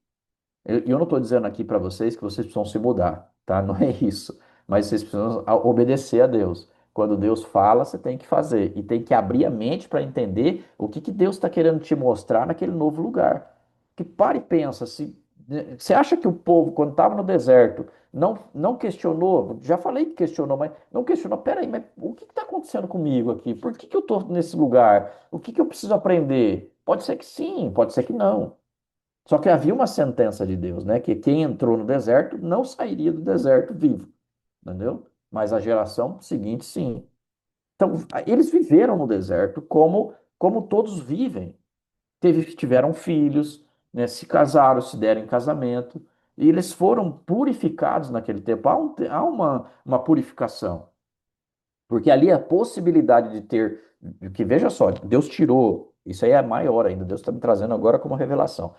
Eu não estou dizendo aqui para vocês que vocês precisam se mudar, tá? Não é isso. Mas vocês precisam obedecer a Deus. Quando Deus fala, você tem que fazer. E tem que abrir a mente para entender o que Deus está querendo te mostrar naquele novo lugar. Que pare e pensa. Você acha que o povo, quando estava no deserto, não questionou? Já falei que questionou, mas não questionou. Peraí, mas o que está acontecendo comigo aqui? Por que eu estou nesse lugar? O que eu preciso aprender? Pode ser que sim, pode ser que não. Só que havia uma sentença de Deus, né? Que quem entrou no deserto não sairia do deserto vivo, entendeu? Mas a geração seguinte, sim. Então, eles viveram no deserto como todos vivem. Tiveram filhos, né? Se casaram, se deram em casamento, e eles foram purificados naquele tempo. Há uma purificação. Porque ali a possibilidade de ter. Que veja só, Deus tirou. Isso aí é maior ainda. Deus está me trazendo agora como revelação.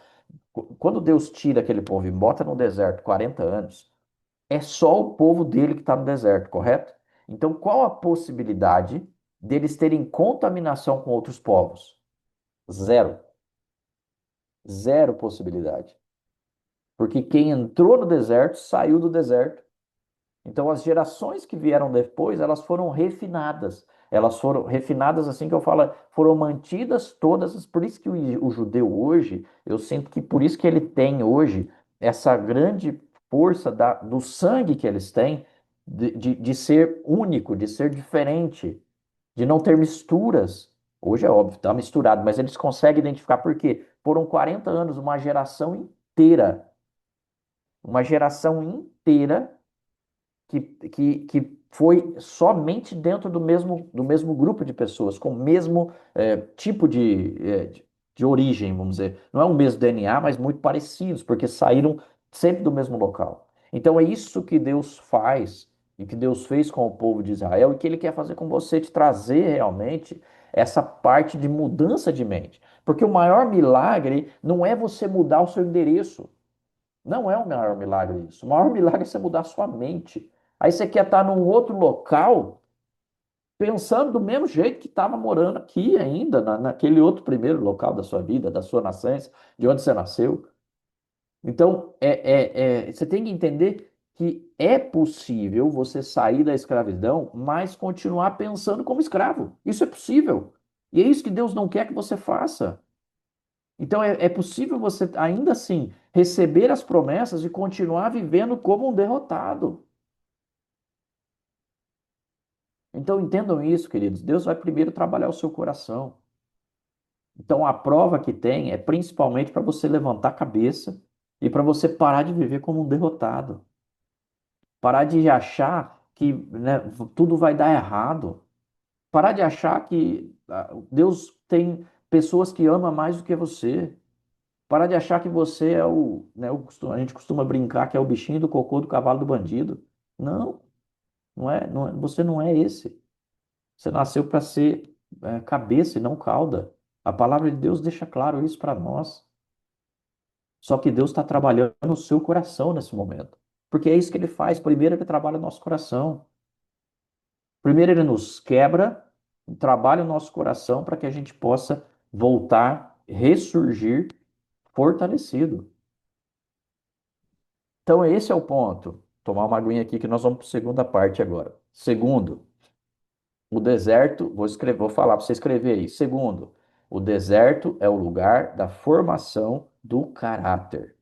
Quando Deus tira aquele povo e bota no deserto 40 anos, é só o povo dele que está no deserto, correto? Então, qual a possibilidade deles terem contaminação com outros povos? Zero. Zero possibilidade. Porque quem entrou no deserto saiu do deserto. Então, as gerações que vieram depois, elas foram refinadas. Elas foram refinadas, assim que eu falo, foram mantidas todas. Por isso que o judeu hoje, eu sinto que por isso que ele tem hoje essa grande força do sangue que eles têm, de ser único, de ser diferente, de não ter misturas. Hoje é óbvio, está misturado, mas eles conseguem identificar por quê? Foram 40 anos, uma geração inteira que foi somente dentro do mesmo grupo de pessoas, com o mesmo tipo de origem, vamos dizer. Não é o mesmo DNA, mas muito parecidos, porque saíram sempre do mesmo local. Então é isso que Deus faz e que Deus fez com o povo de Israel e que Ele quer fazer com você, te trazer realmente essa parte de mudança de mente. Porque o maior milagre não é você mudar o seu endereço. Não é o maior milagre isso. O maior milagre é você mudar a sua mente. Aí você quer estar num outro local, pensando do mesmo jeito que estava morando aqui ainda, naquele outro primeiro local da sua vida, da sua nascença, de onde você nasceu. Então, você tem que entender que é possível você sair da escravidão, mas continuar pensando como escravo. Isso é possível. E é isso que Deus não quer que você faça. Então é possível você, ainda assim, receber as promessas e continuar vivendo como um derrotado. Então entendam isso, queridos. Deus vai primeiro trabalhar o seu coração. Então a prova que tem é principalmente para você levantar a cabeça e para você parar de viver como um derrotado. Parar de achar que, né, tudo vai dar errado. Parar de achar que Deus tem pessoas que ama mais do que você. Parar de achar que você é a gente costuma brincar que é o bichinho do cocô do cavalo do bandido. Não, você não é esse. Você nasceu para ser cabeça e não cauda. A palavra de Deus deixa claro isso para nós. Só que Deus está trabalhando no seu coração nesse momento. Porque é isso que ele faz. Primeiro ele trabalha o nosso coração. Primeiro ele nos quebra, trabalha o nosso coração para que a gente possa voltar, ressurgir fortalecido. Então, esse é o ponto. Tomar uma aguinha aqui que nós vamos para a segunda parte agora. Segundo, o deserto, vou falar para você escrever aí. Segundo, o deserto é o lugar da formação do caráter.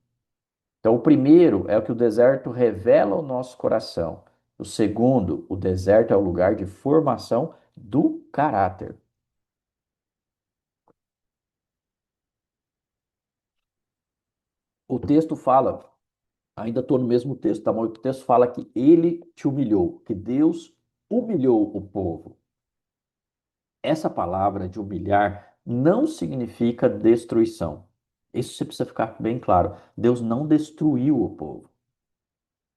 Então, o primeiro é o que o deserto revela ao nosso coração. O segundo, o deserto é o lugar de formação do caráter. O texto fala, ainda estou no mesmo texto, tá bom? O texto fala que ele te humilhou, que Deus humilhou o povo. Essa palavra de humilhar não significa destruição. Isso você precisa ficar bem claro. Deus não destruiu o povo.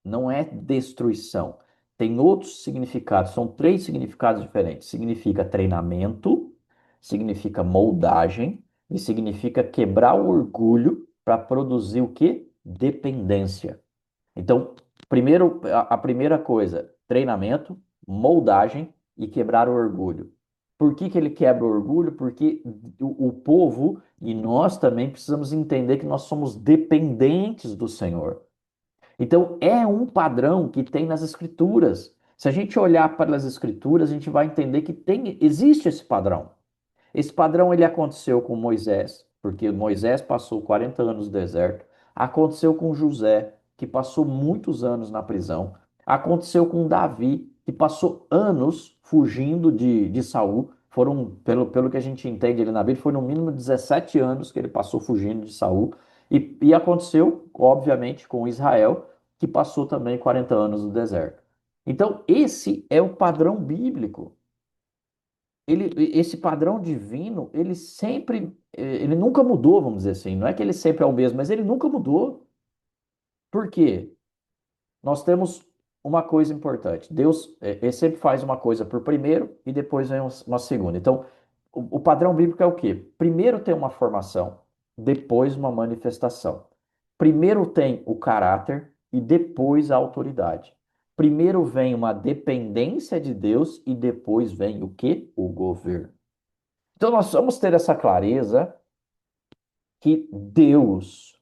Não é destruição. Tem outros significados, são três significados diferentes. Significa treinamento, significa moldagem e significa quebrar o orgulho para produzir o quê? Dependência. Então, primeiro, a primeira coisa, treinamento, moldagem e quebrar o orgulho. Por que que ele quebra o orgulho? Porque o povo e nós também precisamos entender que nós somos dependentes do Senhor. Então, é um padrão que tem nas Escrituras. Se a gente olhar para as Escrituras, a gente vai entender que existe esse padrão. Esse padrão ele aconteceu com Moisés, porque Moisés passou 40 anos no deserto. Aconteceu com José, que passou muitos anos na prisão. Aconteceu com Davi, que passou anos fugindo de Saul. Pelo que a gente entende ali na Bíblia, foi no mínimo 17 anos que ele passou fugindo de Saul. E aconteceu, obviamente, com Israel, que passou também 40 anos no deserto. Então, esse é o padrão bíblico. Esse padrão divino, ele nunca mudou, vamos dizer assim. Não é que ele sempre é o mesmo, mas ele nunca mudou. Por quê? Nós temos uma coisa importante. Deus, ele sempre faz uma coisa por primeiro e depois vem uma segunda. Então, o padrão bíblico é o quê? Primeiro tem uma formação, depois uma manifestação. Primeiro tem o caráter e depois a autoridade. Primeiro vem uma dependência de Deus e depois vem o quê? O governo. Então nós vamos ter essa clareza que Deus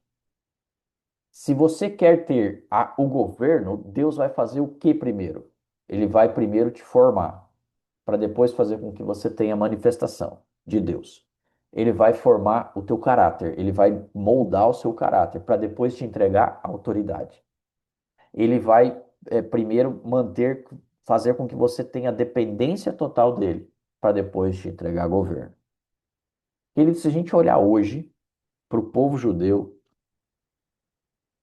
Se você quer ter o governo, Deus vai fazer o que primeiro? Ele vai primeiro te formar, para depois fazer com que você tenha manifestação de Deus. Ele vai formar o teu caráter, ele vai moldar o seu caráter, para depois te entregar a autoridade. Ele vai primeiro fazer com que você tenha dependência total dele, para depois te entregar governo. Querido, se a gente olhar hoje para o povo judeu,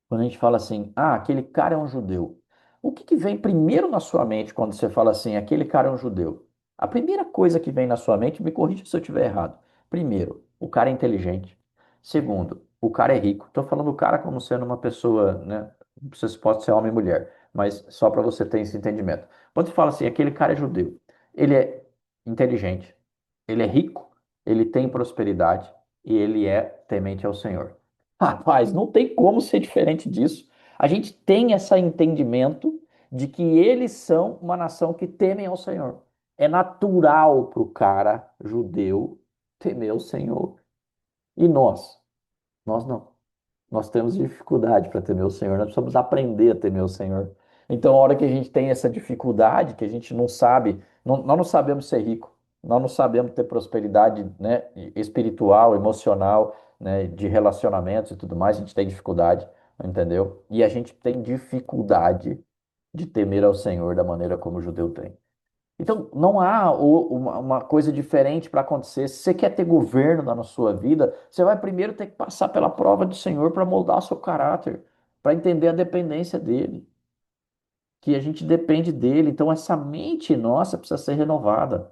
quando a gente fala assim, aquele cara é um judeu, o que que vem primeiro na sua mente quando você fala assim, aquele cara é um judeu? A primeira coisa que vem na sua mente, me corrija se eu estiver errado. Primeiro, o cara é inteligente. Segundo, o cara é rico. Estou falando o cara como sendo uma pessoa, né? Você pode ser homem e mulher, mas só para você ter esse entendimento. Quando você fala assim, aquele cara é judeu, ele é inteligente, ele é rico, ele tem prosperidade e ele é temente ao Senhor. Rapaz, não tem como ser diferente disso. A gente tem esse entendimento de que eles são uma nação que temem ao Senhor. É natural para o cara judeu temer o Senhor. E nós não. Nós temos dificuldade para temer o Senhor, nós precisamos aprender a temer o Senhor. Então, a hora que a gente tem essa dificuldade, que a gente não sabe, nós não sabemos ser rico, nós não sabemos ter prosperidade, né, espiritual, emocional, né, de relacionamentos e tudo mais, a gente tem dificuldade, entendeu? E a gente tem dificuldade de temer ao Senhor da maneira como o judeu tem. Então, não há uma coisa diferente para acontecer. Se você quer ter governo na sua vida, você vai primeiro ter que passar pela prova do Senhor para moldar o seu caráter, para entender a dependência dele, que a gente depende dele. Então, essa mente nossa precisa ser renovada.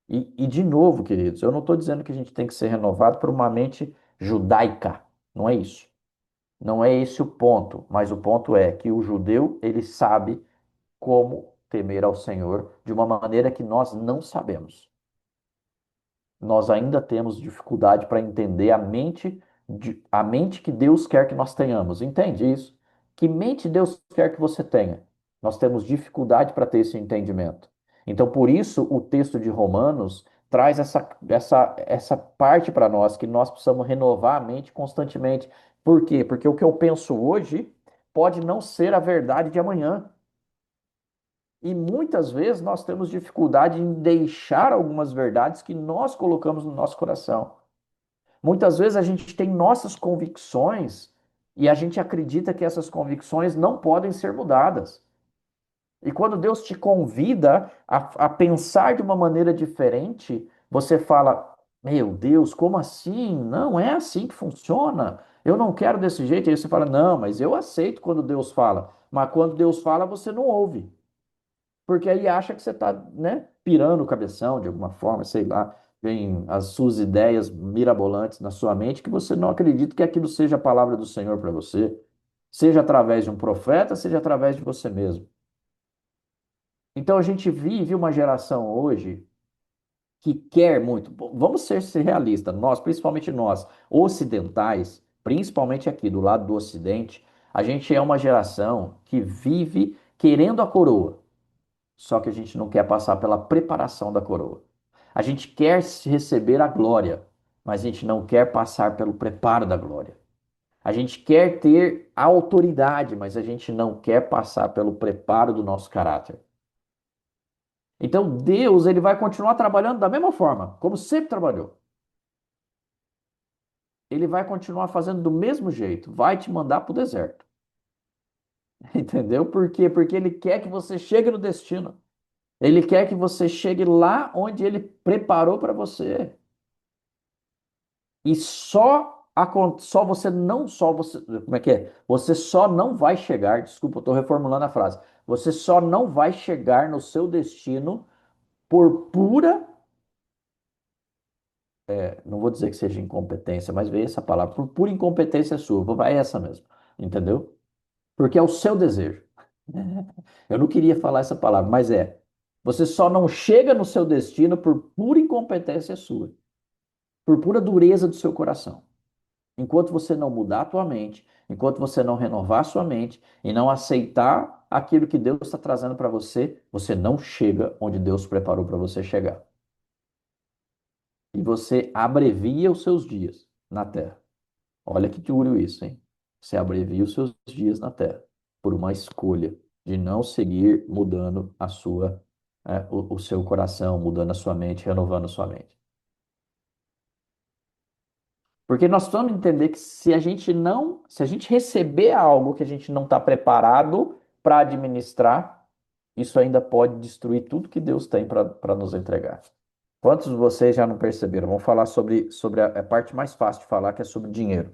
De novo, queridos, eu não estou dizendo que a gente tem que ser renovado por uma mente judaica. Não é isso. Não é esse o ponto. Mas o ponto é que o judeu, ele sabe como temer ao Senhor de uma maneira que nós não sabemos. Nós ainda temos dificuldade para entender a mente que Deus quer que nós tenhamos. Entende isso? Que mente Deus quer que você tenha? Nós temos dificuldade para ter esse entendimento. Então, por isso, o texto de Romanos traz essa parte para nós, que nós precisamos renovar a mente constantemente. Por quê? Porque o que eu penso hoje pode não ser a verdade de amanhã. E muitas vezes nós temos dificuldade em deixar algumas verdades que nós colocamos no nosso coração. Muitas vezes a gente tem nossas convicções e a gente acredita que essas convicções não podem ser mudadas. E quando Deus te convida a pensar de uma maneira diferente, você fala: Meu Deus, como assim? Não é assim que funciona. Eu não quero desse jeito. Aí você fala: Não, mas eu aceito quando Deus fala. Mas quando Deus fala, você não ouve. Porque aí acha que você está, né, pirando o cabeção de alguma forma, sei lá, vem as suas ideias mirabolantes na sua mente que você não acredita que aquilo seja a palavra do Senhor para você, seja através de um profeta, seja através de você mesmo. Então a gente vive uma geração hoje que quer muito. Vamos ser realistas, nós, principalmente nós, ocidentais, principalmente aqui do lado do Ocidente, a gente é uma geração que vive querendo a coroa. Só que a gente não quer passar pela preparação da coroa. A gente quer receber a glória, mas a gente não quer passar pelo preparo da glória. A gente quer ter a autoridade, mas a gente não quer passar pelo preparo do nosso caráter. Então Deus, ele vai continuar trabalhando da mesma forma, como sempre trabalhou. Ele vai continuar fazendo do mesmo jeito, vai te mandar para o deserto. Entendeu? Por quê? Porque ele quer que você chegue no destino. Ele quer que você chegue lá onde ele preparou para você. E só você não só você, como é que é? Você só não vai chegar, desculpa, eu estou reformulando a frase. Você só não vai chegar no seu destino por pura, não vou dizer que seja incompetência, mas veio essa palavra, por pura incompetência sua, vai essa mesmo, entendeu? Porque é o seu desejo. Eu não queria falar essa palavra, mas é. Você só não chega no seu destino por pura incompetência sua, por pura dureza do seu coração. Enquanto você não mudar a tua mente, enquanto você não renovar a sua mente e não aceitar aquilo que Deus está trazendo para você, você não chega onde Deus preparou para você chegar. E você abrevia os seus dias na terra. Olha que duro isso, hein? você abrevia os seus dias na terra por uma escolha de não seguir mudando o seu coração, mudando a sua mente, renovando a sua mente. Porque nós precisamos entender que se a gente receber algo que a gente não está preparado para administrar, isso ainda pode destruir tudo que Deus tem para nos entregar. Quantos de vocês já não perceberam? Vamos falar sobre a parte mais fácil de falar, que é sobre dinheiro.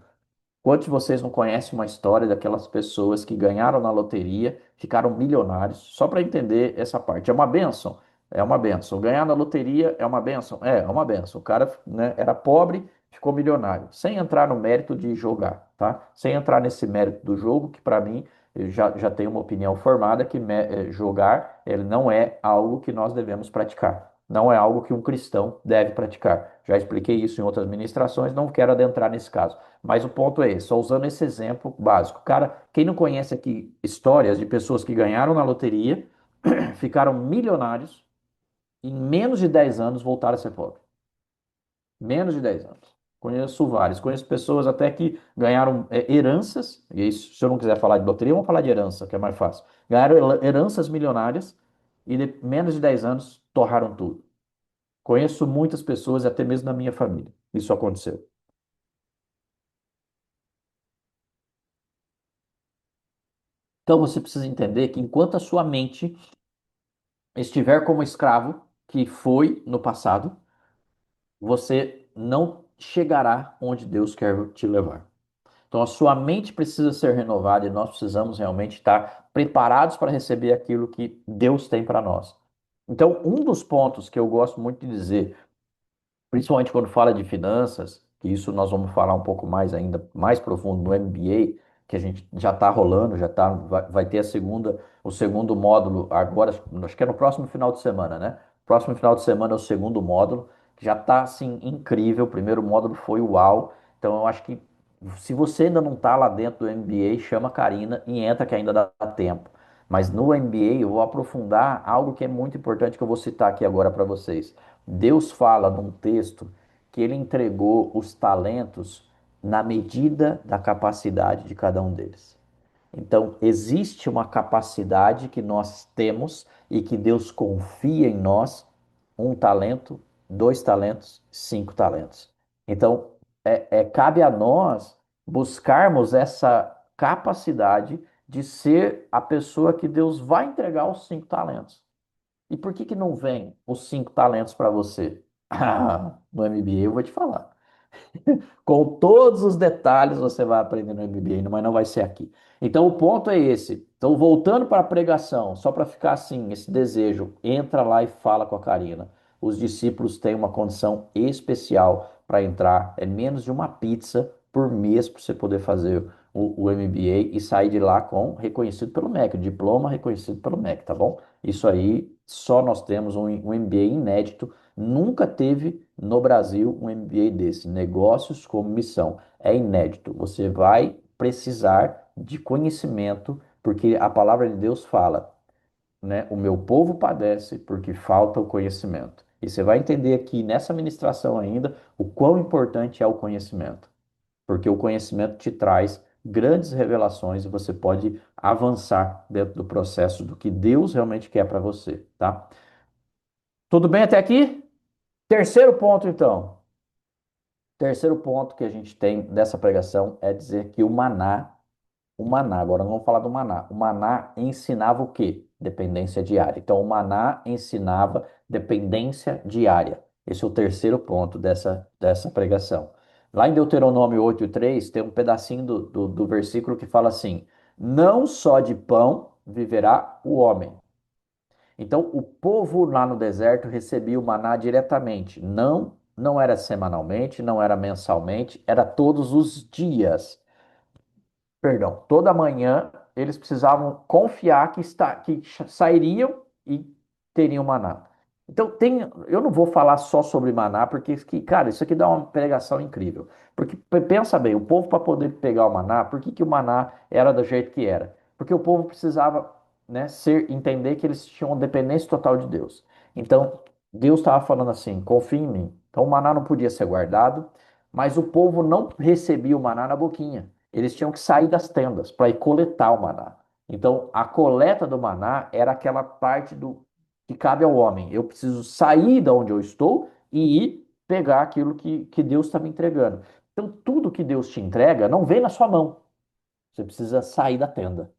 Quantos de vocês não conhecem uma história daquelas pessoas que ganharam na loteria, ficaram milionários? Só para entender essa parte. É uma bênção? É uma bênção. Ganhar na loteria é uma bênção? É uma bênção. O cara, né, era pobre, ficou milionário. Sem entrar no mérito de jogar, tá? Sem entrar nesse mérito do jogo, que para mim, eu já tenho uma opinião formada que jogar ele não é algo que nós devemos praticar. Não é algo que um cristão deve praticar. Já expliquei isso em outras ministrações, não quero adentrar nesse caso. Mas o ponto é esse, só usando esse exemplo básico. Cara, quem não conhece aqui histórias de pessoas que ganharam na loteria, ficaram milionários, em menos de 10 anos voltaram a ser pobres. Menos de 10 anos. Conheço vários. Conheço pessoas até que ganharam heranças, e isso, se eu não quiser falar de loteria, vamos falar de herança, que é mais fácil. Ganharam heranças milionárias e de menos de 10 anos torraram tudo. Conheço muitas pessoas, até mesmo na minha família. Isso aconteceu. Então você precisa entender que enquanto a sua mente estiver como escravo, que foi no passado, você não chegará onde Deus quer te levar. Então a sua mente precisa ser renovada e nós precisamos realmente estar preparados para receber aquilo que Deus tem para nós. Então, um dos pontos que eu gosto muito de dizer, principalmente quando fala de finanças, que isso nós vamos falar um pouco mais ainda, mais profundo no MBA, que a gente já está rolando, vai ter o segundo módulo agora, acho que é no próximo final de semana, né? Próximo final de semana é o segundo módulo, que já está assim incrível. O primeiro módulo foi uau. Então eu acho que se você ainda não está lá dentro do MBA, chama a Karina e entra que ainda dá tempo. Mas no MBA eu vou aprofundar algo que é muito importante que eu vou citar aqui agora para vocês. Deus fala num texto que ele entregou os talentos na medida da capacidade de cada um deles. Então, existe uma capacidade que nós temos e que Deus confia em nós, um talento, dois talentos, cinco talentos. Então, cabe a nós buscarmos essa capacidade de ser a pessoa que Deus vai entregar os cinco talentos. E por que que não vem os cinco talentos para você? No MBA eu vou te falar. Com todos os detalhes você vai aprender no MBA, mas não vai ser aqui. Então o ponto é esse. Então, voltando para a pregação, só para ficar assim, esse desejo, entra lá e fala com a Karina. Os discípulos têm uma condição especial para entrar, é menos de uma pizza por mês para você poder fazer o MBA e sair de lá com reconhecido pelo MEC, diploma reconhecido pelo MEC, tá bom? Isso aí, só nós temos um MBA inédito. Nunca teve no Brasil um MBA desse, negócios como missão. É inédito. Você vai precisar de conhecimento, porque a palavra de Deus fala, né? O meu povo padece porque falta o conhecimento. E você vai entender aqui nessa ministração ainda o quão importante é o conhecimento, porque o conhecimento te traz grandes revelações e você pode avançar dentro do processo do que Deus realmente quer para você, tá? Tudo bem até aqui? Terceiro ponto, então. Terceiro ponto que a gente tem dessa pregação é dizer que o maná, agora não vamos falar do maná. O maná ensinava o quê? Dependência diária. Então, o maná ensinava dependência diária. Esse é o terceiro ponto dessa pregação. Lá em Deuteronômio 8:3 tem um pedacinho do versículo que fala assim: não só de pão viverá o homem. Então, o povo lá no deserto recebia o maná diretamente. Não era semanalmente, não era mensalmente, era todos os dias. Perdão, toda manhã eles precisavam confiar que sairiam e teriam maná. Então, eu não vou falar só sobre maná, porque, cara, isso aqui dá uma pregação incrível. Porque, pensa bem, o povo para poder pegar o maná, por que que o maná era do jeito que era? Porque o povo precisava, né, entender que eles tinham uma dependência total de Deus. Então, Deus estava falando assim, confia em mim. Então, o maná não podia ser guardado, mas o povo não recebia o maná na boquinha. eles tinham que sair das tendas para ir coletar o maná. Então, a coleta do maná era aquela parte do que cabe ao homem. Eu preciso sair da onde eu estou e ir pegar aquilo que Deus está me entregando. Então, tudo que Deus te entrega não vem na sua mão. Você precisa sair da tenda.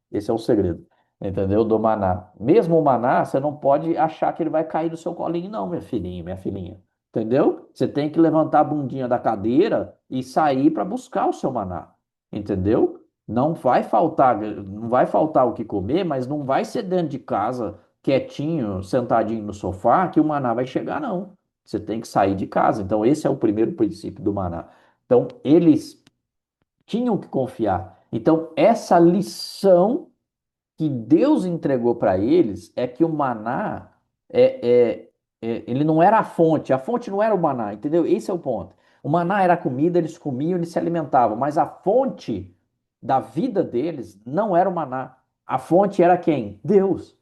Esse é o segredo, entendeu? Do maná. Mesmo o maná, você não pode achar que ele vai cair do seu colinho, não, minha filhinha, minha filhinha. Entendeu? Você tem que levantar a bundinha da cadeira e sair para buscar o seu maná. Entendeu? Não vai faltar o que comer, mas não vai ser dentro de casa, quietinho, sentadinho no sofá, que o maná vai chegar, não. Você tem que sair de casa. Então, esse é o primeiro princípio do maná. Então, eles tinham que confiar. Então, essa lição que Deus entregou para eles é que o maná ele não era a fonte não era o maná, entendeu? Esse é o ponto. O maná era a comida, eles comiam, eles se alimentavam, mas a fonte da vida deles não era o maná. A fonte era quem? Deus.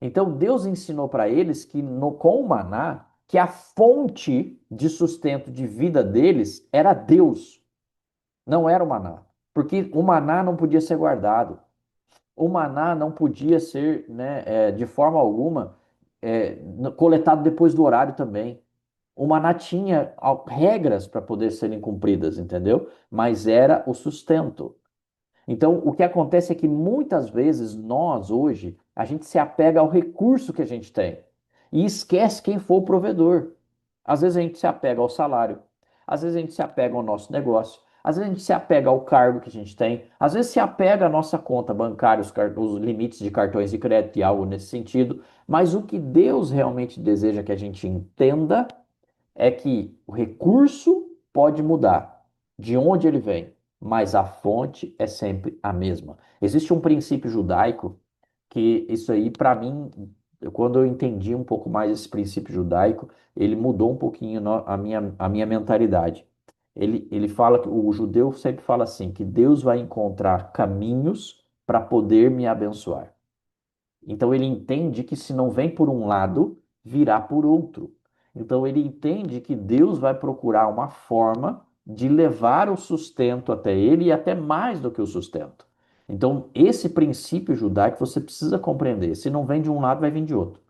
Então Deus ensinou para eles que com o maná, que a fonte de sustento de vida deles era Deus, não era o maná. Porque o maná não podia ser guardado. O maná não podia ser, né, de forma alguma, coletado depois do horário também. O maná tinha regras para poder serem cumpridas, entendeu? Mas era o sustento. Então, o que acontece é que muitas vezes nós, hoje, a gente se apega ao recurso que a gente tem e esquece quem foi o provedor. Às vezes a gente se apega ao salário, às vezes a gente se apega ao nosso negócio, às vezes a gente se apega ao cargo que a gente tem, às vezes se apega à nossa conta bancária, os limites de cartões de crédito e algo nesse sentido. Mas o que Deus realmente deseja que a gente entenda é que o recurso pode mudar de onde ele vem, mas a fonte é sempre a mesma. Existe um princípio judaico que isso aí, para mim, quando eu entendi um pouco mais esse princípio judaico, ele mudou um pouquinho a minha mentalidade. Ele fala que o judeu sempre fala assim, que Deus vai encontrar caminhos para poder me abençoar. Então ele entende que se não vem por um lado, virá por outro. Então ele entende que Deus vai procurar uma forma de levar o sustento até ele e até mais do que o sustento. Então esse princípio judaico você precisa compreender. Se não vem de um lado, vai vir de outro.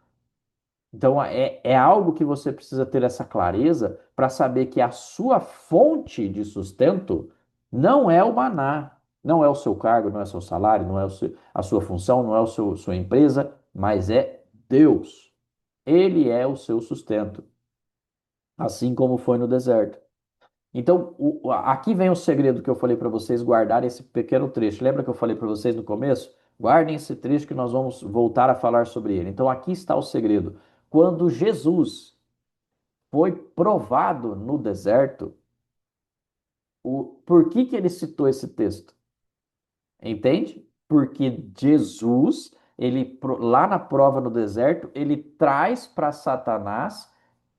Então é algo que você precisa ter essa clareza para saber que a sua fonte de sustento não é o maná, não é o seu cargo, não é o seu salário, não é a sua função, não é sua empresa, mas é Deus. Ele é o seu sustento, assim como foi no deserto. Então, aqui vem o segredo que eu falei para vocês guardarem esse pequeno trecho. Lembra que eu falei para vocês no começo? Guardem esse trecho que nós vamos voltar a falar sobre ele. Então, aqui está o segredo. Quando Jesus foi provado no deserto, por que ele citou esse texto? Entende? Porque Jesus, lá na prova no deserto, ele traz para Satanás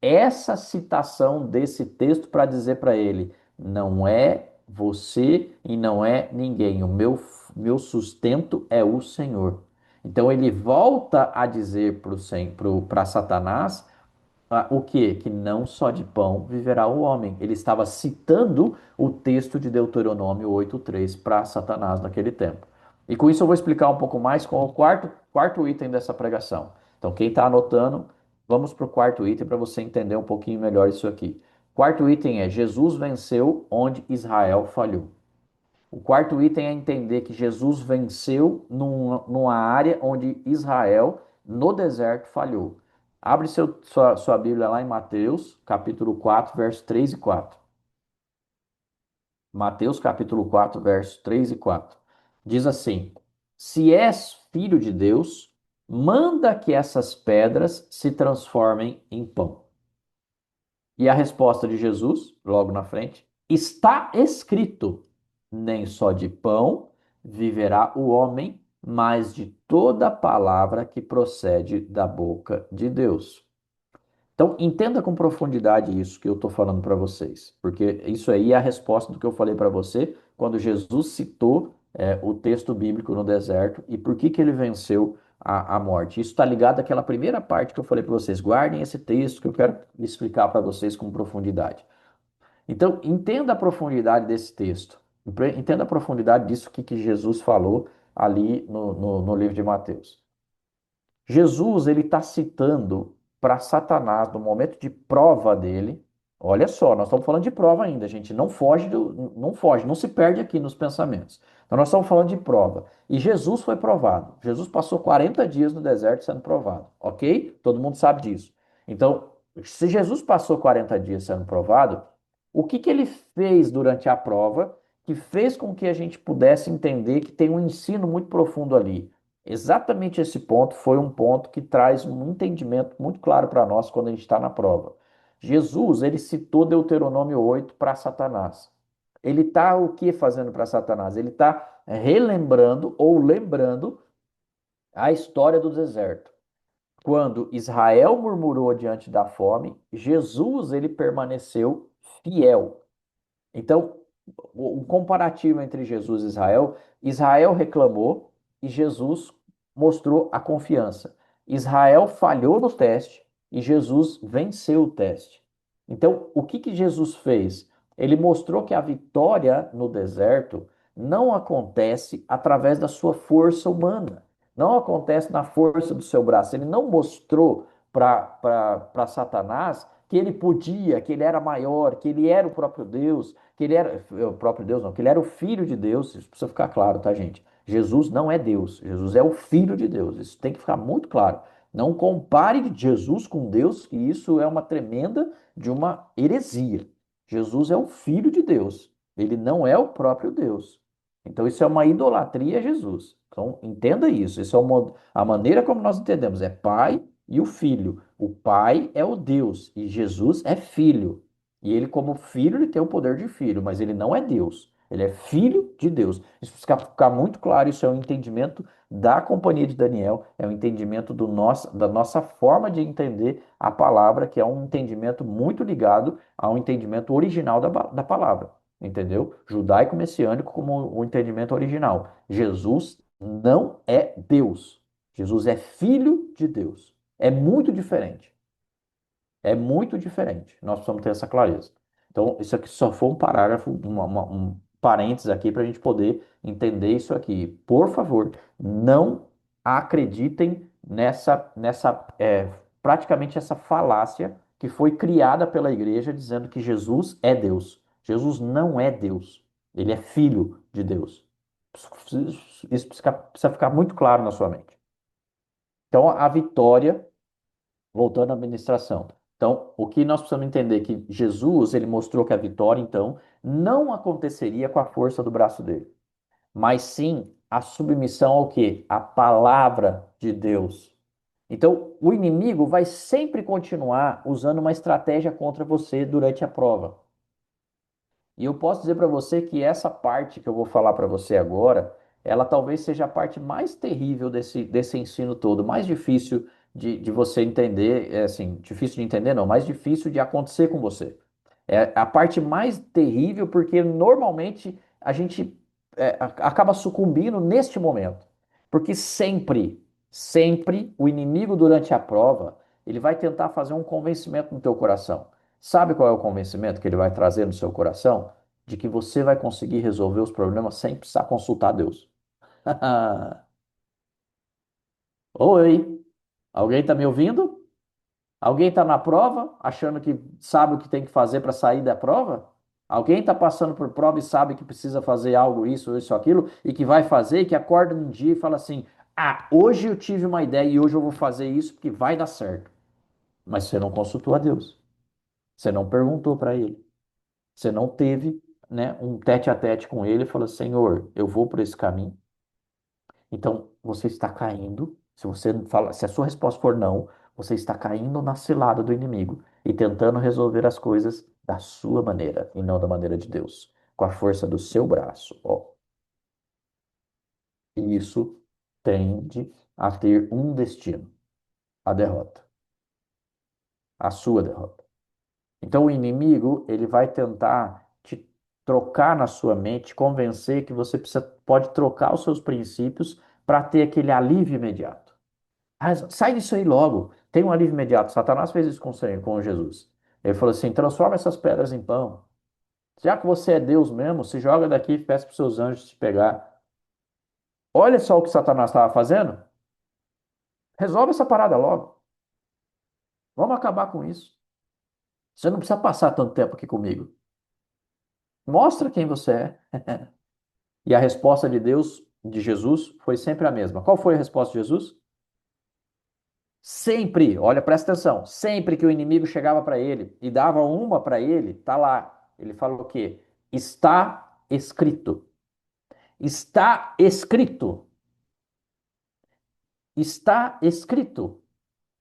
essa citação desse texto para dizer para ele: não é você e não é ninguém, meu sustento é o Senhor. Então ele volta a dizer para Satanás o quê? Que não só de pão viverá o homem. Ele estava citando o texto de Deuteronômio 8:3 para Satanás naquele tempo. E com isso eu vou explicar um pouco mais com o quarto item dessa pregação. Então, quem está anotando, vamos para o quarto item para você entender um pouquinho melhor isso aqui. Quarto item é: Jesus venceu onde Israel falhou. O quarto item é entender que Jesus venceu numa área onde Israel, no deserto, falhou. Abre sua Bíblia lá em Mateus, capítulo 4, versos 3 e 4. Mateus, capítulo 4, versos 3 e 4. Diz assim: Se és filho de Deus, manda que essas pedras se transformem em pão. E a resposta de Jesus, logo na frente: está escrito, nem só de pão viverá o homem, mas de toda palavra que procede da boca de Deus. Então, entenda com profundidade isso que eu estou falando para vocês, porque isso aí é a resposta do que eu falei para você quando Jesus citou o texto bíblico no deserto e por que ele venceu a morte. Isso está ligado àquela primeira parte que eu falei para vocês. Guardem esse texto que eu quero explicar para vocês com profundidade. Então, entenda a profundidade desse texto. Entenda a profundidade disso que Jesus falou ali no livro de Mateus. Jesus, ele está citando para Satanás, no momento de prova dele. Olha só, nós estamos falando de prova ainda, gente. Não foge, não se perde aqui nos pensamentos. Então, nós estamos falando de prova. E Jesus foi provado. Jesus passou 40 dias no deserto sendo provado, ok? Todo mundo sabe disso. Então, se Jesus passou 40 dias sendo provado, o que que ele fez durante a prova que fez com que a gente pudesse entender que tem um ensino muito profundo ali? Exatamente esse ponto foi um ponto que traz um entendimento muito claro para nós quando a gente está na prova. Jesus, ele citou Deuteronômio 8 para Satanás. Ele está o que fazendo para Satanás? Ele está relembrando ou lembrando a história do deserto. Quando Israel murmurou diante da fome, Jesus, ele permaneceu fiel. Então, um comparativo entre Jesus e Israel, Israel reclamou e Jesus mostrou a confiança. Israel falhou no teste e Jesus venceu o teste. Então, o que que Jesus fez? Ele mostrou que a vitória no deserto não acontece através da sua força humana, não acontece na força do seu braço. Ele não mostrou para Satanás que ele podia, que ele era maior, que ele era o próprio Deus, que ele era o próprio Deus, não, que ele era o filho de Deus. Isso precisa ficar claro, tá, gente? Jesus não é Deus, Jesus é o filho de Deus. Isso tem que ficar muito claro. Não compare Jesus com Deus, que isso é uma tremenda de uma heresia. Jesus é o filho de Deus, ele não é o próprio Deus. Então isso é uma idolatria a Jesus. Então entenda isso, isso é a maneira como nós entendemos, é pai e o filho. O pai é o Deus e Jesus é filho. E ele, como filho, ele tem o poder de filho, mas ele não é Deus. Ele é filho de Deus. Isso precisa ficar muito claro, isso é um entendimento da companhia de Daniel, é um entendimento da nossa forma de entender a palavra, que é um entendimento muito ligado ao entendimento original da palavra. Entendeu? Judaico-messiânico como o entendimento original. Jesus não é Deus. Jesus é filho de Deus. É muito diferente. É muito diferente. Nós precisamos ter essa clareza. Então, isso aqui só foi um parágrafo, um parênteses aqui para a gente poder entender isso aqui. Por favor, não acreditem praticamente essa falácia que foi criada pela igreja dizendo que Jesus é Deus. Jesus não é Deus. Ele é filho de Deus. Isso precisa ficar muito claro na sua mente. Então, a vitória voltando à administração. Então, o que nós precisamos entender é que Jesus, ele mostrou que a vitória, então, não aconteceria com a força do braço dele, mas sim a submissão ao quê? A palavra de Deus. Então, o inimigo vai sempre continuar usando uma estratégia contra você durante a prova. E eu posso dizer para você que essa parte que eu vou falar para você agora, ela talvez seja a parte mais terrível desse ensino todo, mais difícil de você entender, assim, difícil de entender não, mais difícil de acontecer com você. É a parte mais terrível porque normalmente a gente acaba sucumbindo neste momento. Porque sempre o inimigo durante a prova, ele vai tentar fazer um convencimento no teu coração. Sabe qual é o convencimento que ele vai trazer no seu coração? De que você vai conseguir resolver os problemas sem precisar consultar Deus. Oi, alguém está me ouvindo? Alguém está na prova, achando que sabe o que tem que fazer para sair da prova? Alguém está passando por prova e sabe que precisa fazer algo, isso, aquilo, e que vai fazer, e que acorda um dia e fala assim: Ah, hoje eu tive uma ideia e hoje eu vou fazer isso porque vai dar certo. Mas você não consultou a Deus. Você não perguntou para ele. Você não teve, né, um tete a tete com ele e falou: Senhor, eu vou por esse caminho. Então, você está caindo. Se a sua resposta for não, você está caindo na cilada do inimigo e tentando resolver as coisas da sua maneira e não da maneira de Deus, com a força do seu braço. Ó. E isso tende a ter um destino: a derrota, a sua derrota. Então, o inimigo, ele vai tentar te trocar na sua mente, convencer que você pode trocar os seus princípios para ter aquele alívio imediato. Ah, sai disso aí logo. Tem um alívio imediato. Satanás fez isso com Jesus. Ele falou assim: transforma essas pedras em pão. Já que você é Deus mesmo, se joga daqui e peça para os seus anjos te pegar. Olha só o que Satanás estava fazendo. Resolve essa parada logo. Vamos acabar com isso. Você não precisa passar tanto tempo aqui comigo. Mostra quem você é. E a resposta de Deus, de Jesus, foi sempre a mesma. Qual foi a resposta de Jesus? Sempre, olha, presta atenção, sempre que o inimigo chegava para ele e dava uma para ele, tá lá. Ele falou o quê? Está escrito. Está escrito. Está escrito.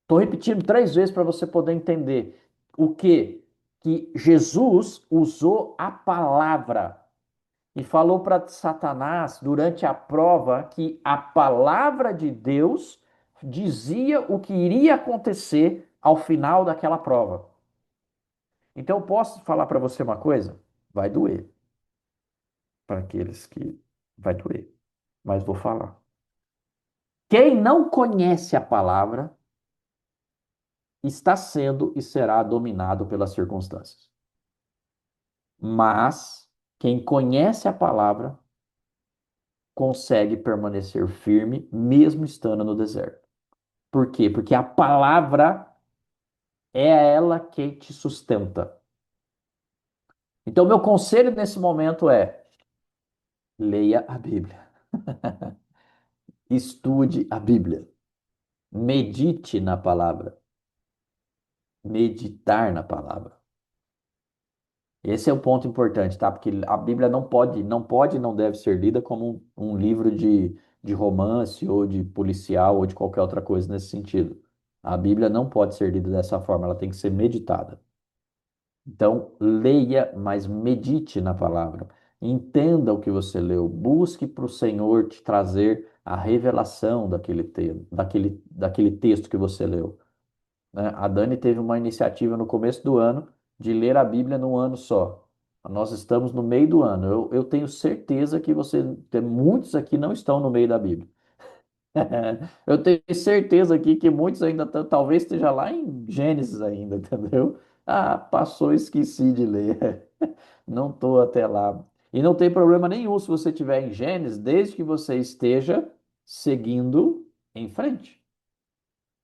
Estou repetindo 3 vezes para você poder entender o que que Jesus usou a palavra e falou para Satanás durante a prova que a palavra de Deus dizia o que iria acontecer ao final daquela prova. Então, eu posso falar para você uma coisa? Vai doer. Para aqueles que vai doer, mas vou falar. Quem não conhece a palavra está sendo e será dominado pelas circunstâncias. Mas quem conhece a palavra consegue permanecer firme mesmo estando no deserto. Por quê? Porque a palavra é ela que te sustenta. Então, meu conselho nesse momento é: leia a Bíblia. Estude a Bíblia. Medite na palavra. Meditar na palavra. Esse é o ponto importante, tá? Porque a Bíblia não pode, não deve ser lida como um livro de romance ou de policial ou de qualquer outra coisa nesse sentido. A Bíblia não pode ser lida dessa forma, ela tem que ser meditada. Então, leia, mas medite na palavra. Entenda o que você leu. Busque para o Senhor te trazer a revelação daquele texto que você leu, né? A Dani teve uma iniciativa no começo do ano de ler a Bíblia num ano só. Nós estamos no meio do ano. Eu tenho certeza que muitos aqui não estão no meio da Bíblia. Eu tenho certeza aqui que muitos ainda talvez esteja lá em Gênesis ainda, entendeu? Ah, passou, esqueci de ler. Não estou até lá. E não tem problema nenhum se você estiver em Gênesis, desde que você esteja seguindo em frente,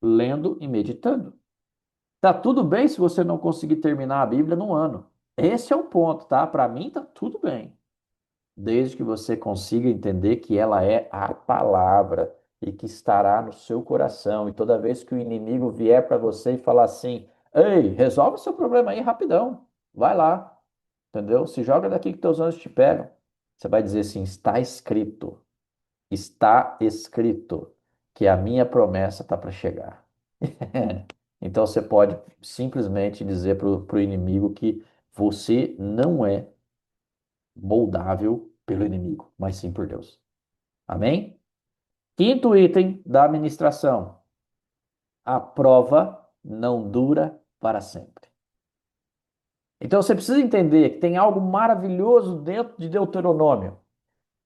lendo e meditando. Tá tudo bem se você não conseguir terminar a Bíblia num ano. Esse é o ponto, tá? Para mim tá tudo bem, desde que você consiga entender que ela é a palavra e que estará no seu coração. E toda vez que o inimigo vier para você e falar assim: ei, resolve o seu problema aí rapidão, vai lá, entendeu? Se joga daqui que teus anjos te pegam. Você vai dizer assim: está escrito que a minha promessa está para chegar. Então você pode simplesmente dizer para o inimigo que você não é moldável pelo inimigo, mas sim por Deus. Amém? Quinto item da administração: a prova não dura para sempre. Então você precisa entender que tem algo maravilhoso dentro de Deuteronômio.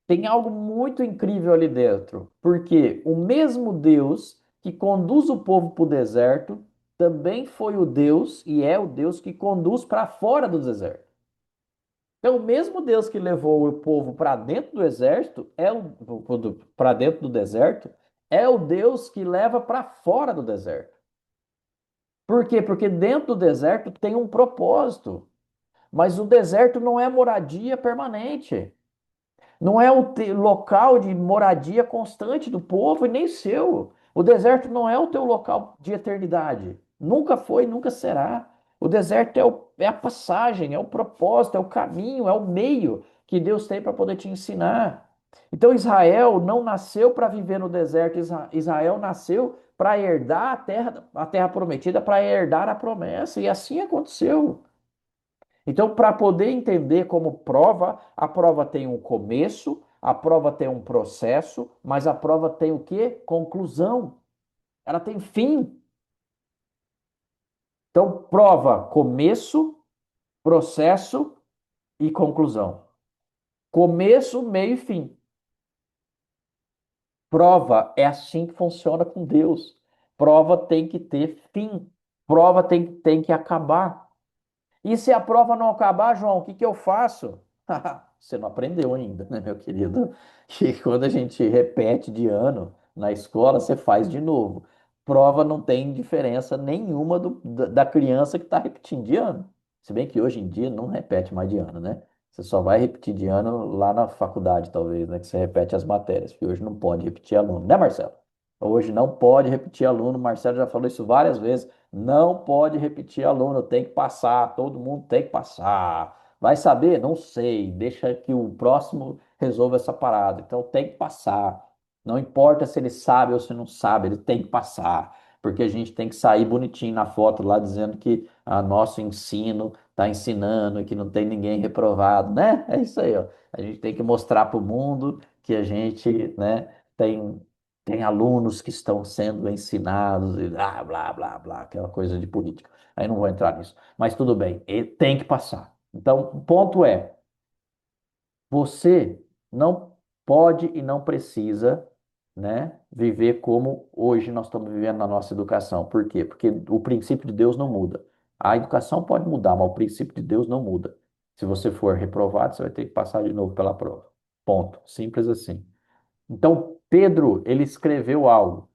Tem algo muito incrível ali dentro, porque o mesmo Deus que conduz o povo para o deserto também foi o Deus e é o Deus que conduz para fora do deserto. Então, o mesmo Deus que levou o povo para dentro do exército, para dentro do deserto, é o Deus que leva para fora do deserto. Por quê? Porque dentro do deserto tem um propósito, mas o deserto não é moradia permanente. Não é o local de moradia constante do povo e nem seu. O deserto não é o teu local de eternidade. Nunca foi, nunca será. O deserto é a passagem, é o propósito, é o caminho, é o meio que Deus tem para poder te ensinar. Então Israel não nasceu para viver no deserto, Israel nasceu para herdar a terra prometida, para herdar a promessa, e assim aconteceu. Então, para poder entender como prova, a prova tem um começo, a prova tem um processo, mas a prova tem o quê? Conclusão. Ela tem fim. Então, prova, começo, processo e conclusão. Começo, meio e fim. Prova é assim que funciona com Deus. Prova tem que ter fim. Prova tem que acabar. E se a prova não acabar, João, o que que eu faço? Você não aprendeu ainda, né, meu querido? E quando a gente repete de ano na escola, você faz de novo. Prova não tem diferença nenhuma da criança que está repetindo de ano. Se bem que hoje em dia não repete mais de ano, né? Você só vai repetir de ano lá na faculdade, talvez, né? Que você repete as matérias, porque hoje não pode repetir aluno, né, Marcelo? Hoje não pode repetir aluno. O Marcelo já falou isso várias vezes. Não pode repetir aluno, tem que passar, todo mundo tem que passar. Vai saber? Não sei. Deixa que o próximo resolva essa parada. Então tem que passar. Não importa se ele sabe ou se não sabe, ele tem que passar. Porque a gente tem que sair bonitinho na foto lá dizendo que nosso ensino está ensinando e que não tem ninguém reprovado, né? É isso aí, ó. A gente tem que mostrar para o mundo que a gente, né, tem alunos que estão sendo ensinados e blá, blá, blá, blá, aquela coisa de política. Aí não vou entrar nisso. Mas tudo bem, ele tem que passar. Então, o ponto é, você não pode e não precisa, né, viver como hoje nós estamos vivendo na nossa educação. Por quê? Porque o princípio de Deus não muda. A educação pode mudar, mas o princípio de Deus não muda. Se você for reprovado, você vai ter que passar de novo pela prova. Ponto. Simples assim. Então, Pedro, ele escreveu algo.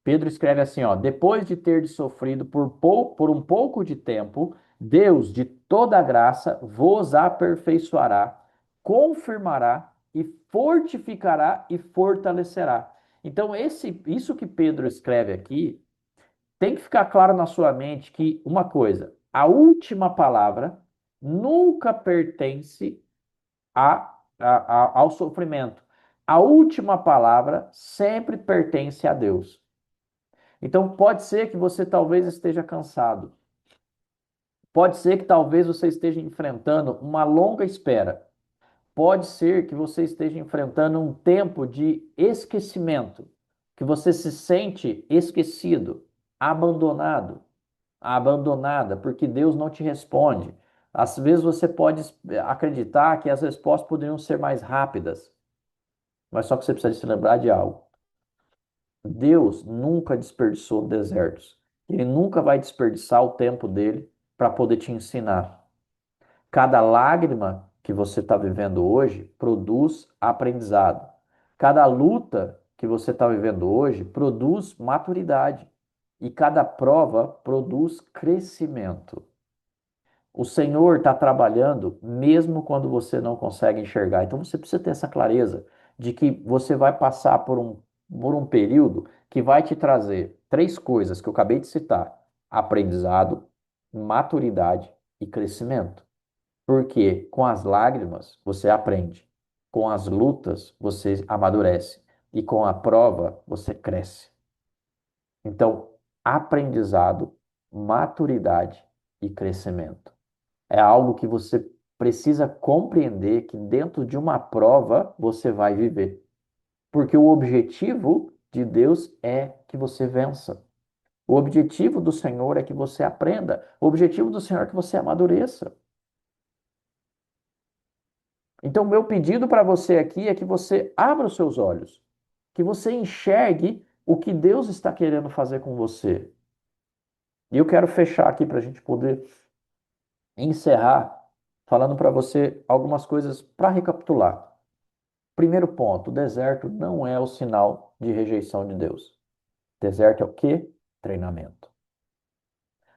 Pedro escreve assim, ó, depois de ter sofrido por um pouco de tempo, Deus de toda graça vos aperfeiçoará, confirmará e fortificará e fortalecerá. Então, isso que Pedro escreve aqui, tem que ficar claro na sua mente que uma coisa, a última palavra nunca pertence ao sofrimento. A última palavra sempre pertence a Deus. Então, pode ser que você talvez esteja cansado. Pode ser que talvez você esteja enfrentando uma longa espera. Pode ser que você esteja enfrentando um tempo de esquecimento, que você se sente esquecido, abandonado, abandonada, porque Deus não te responde. Às vezes você pode acreditar que as respostas poderiam ser mais rápidas, mas só que você precisa se lembrar de algo. Deus nunca desperdiçou desertos. Ele nunca vai desperdiçar o tempo dele para poder te ensinar. Cada lágrima que você está vivendo hoje produz aprendizado. Cada luta que você está vivendo hoje produz maturidade. E cada prova produz crescimento. O Senhor está trabalhando mesmo quando você não consegue enxergar. Então você precisa ter essa clareza de que você vai passar por um período que vai te trazer três coisas que eu acabei de citar: aprendizado, maturidade e crescimento. Porque com as lágrimas você aprende, com as lutas você amadurece e com a prova você cresce. Então, aprendizado, maturidade e crescimento. É algo que você precisa compreender que dentro de uma prova você vai viver. Porque o objetivo de Deus é que você vença. O objetivo do Senhor é que você aprenda. O objetivo do Senhor é que você amadureça. Então, meu pedido para você aqui é que você abra os seus olhos, que você enxergue o que Deus está querendo fazer com você. E eu quero fechar aqui para a gente poder encerrar falando para você algumas coisas para recapitular. Primeiro ponto, o deserto não é o sinal de rejeição de Deus. Deserto é o quê? Treinamento.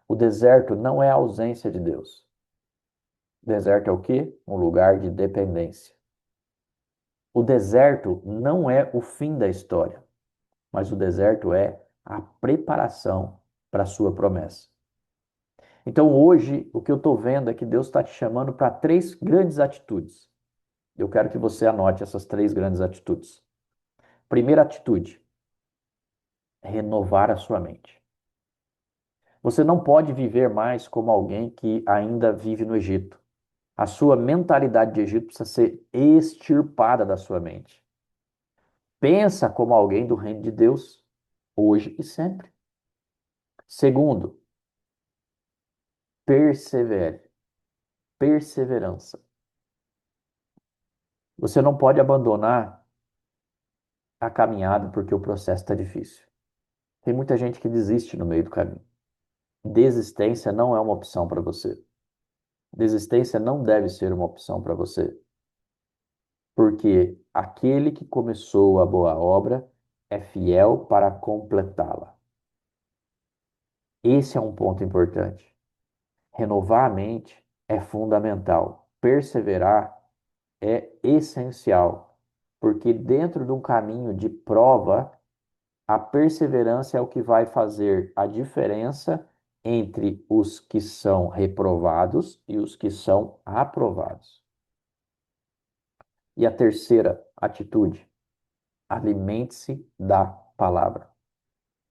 O deserto não é a ausência de Deus. O deserto é o quê? Um lugar de dependência. O deserto não é o fim da história, mas o deserto é a preparação para a sua promessa. Então hoje, o que eu estou vendo é que Deus está te chamando para três grandes atitudes. Eu quero que você anote essas três grandes atitudes. Primeira atitude, renovar a sua mente. Você não pode viver mais como alguém que ainda vive no Egito. A sua mentalidade de Egito precisa ser extirpada da sua mente. Pensa como alguém do reino de Deus, hoje e sempre. Segundo, persevere. Perseverança. Você não pode abandonar a caminhada porque o processo está difícil. Tem muita gente que desiste no meio do caminho. Desistência não é uma opção para você. Desistência não deve ser uma opção para você, porque aquele que começou a boa obra é fiel para completá-la. Esse é um ponto importante. Renovar a mente é fundamental. Perseverar é essencial, porque dentro de um caminho de prova, a perseverança é o que vai fazer a diferença entre os que são reprovados e os que são aprovados. E a terceira atitude, alimente-se da palavra.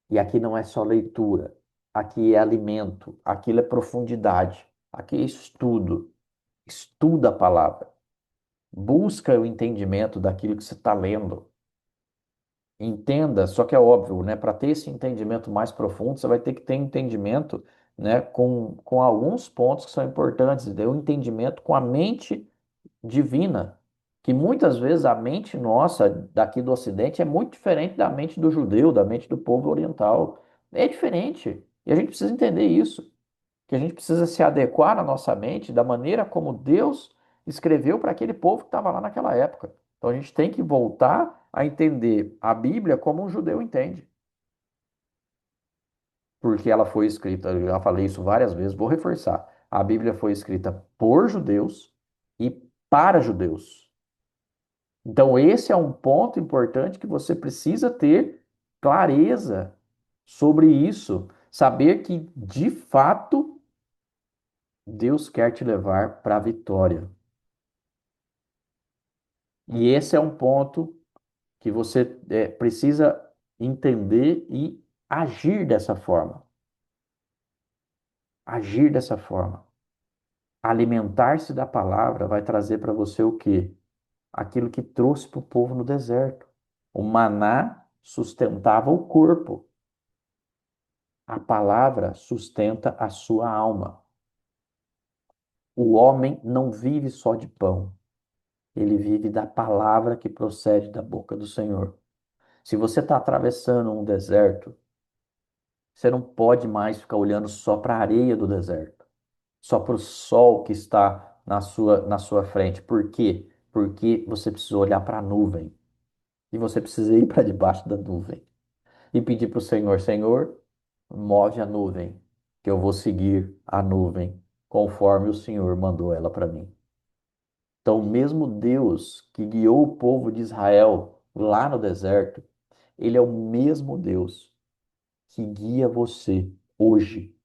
E aqui não é só leitura, aqui é alimento, aquilo é profundidade, aqui é estudo. Estuda a palavra, busca o entendimento daquilo que você está lendo. Entenda, só que é óbvio, né? Para ter esse entendimento mais profundo, você vai ter que ter entendimento, né, com alguns pontos que são importantes, ter um entendimento com a mente divina, que muitas vezes a mente nossa, daqui do Ocidente, é muito diferente da mente do judeu, da mente do povo oriental. É diferente. E a gente precisa entender isso, que a gente precisa se adequar à nossa mente da maneira como Deus escreveu para aquele povo que estava lá naquela época. Então a gente tem que voltar a entender a Bíblia como um judeu entende. Porque ela foi escrita, eu já falei isso várias vezes, vou reforçar. A Bíblia foi escrita por judeus e para judeus. Então, esse é um ponto importante que você precisa ter clareza sobre isso. Saber que, de fato, Deus quer te levar para a vitória. E esse é um ponto que você precisa entender e agir dessa forma. Agir dessa forma. Alimentar-se da palavra vai trazer para você o quê? Aquilo que trouxe para o povo no deserto. O maná sustentava o corpo. A palavra sustenta a sua alma. O homem não vive só de pão, ele vive da palavra que procede da boca do Senhor. Se você está atravessando um deserto, você não pode mais ficar olhando só para a areia do deserto, só para o sol que está na sua frente. Por quê? Porque você precisa olhar para a nuvem e você precisa ir para debaixo da nuvem e pedir para o Senhor: Senhor, move a nuvem, que eu vou seguir a nuvem conforme o Senhor mandou ela para mim. Então, mesmo Deus que guiou o povo de Israel lá no deserto, ele é o mesmo Deus que guia você hoje,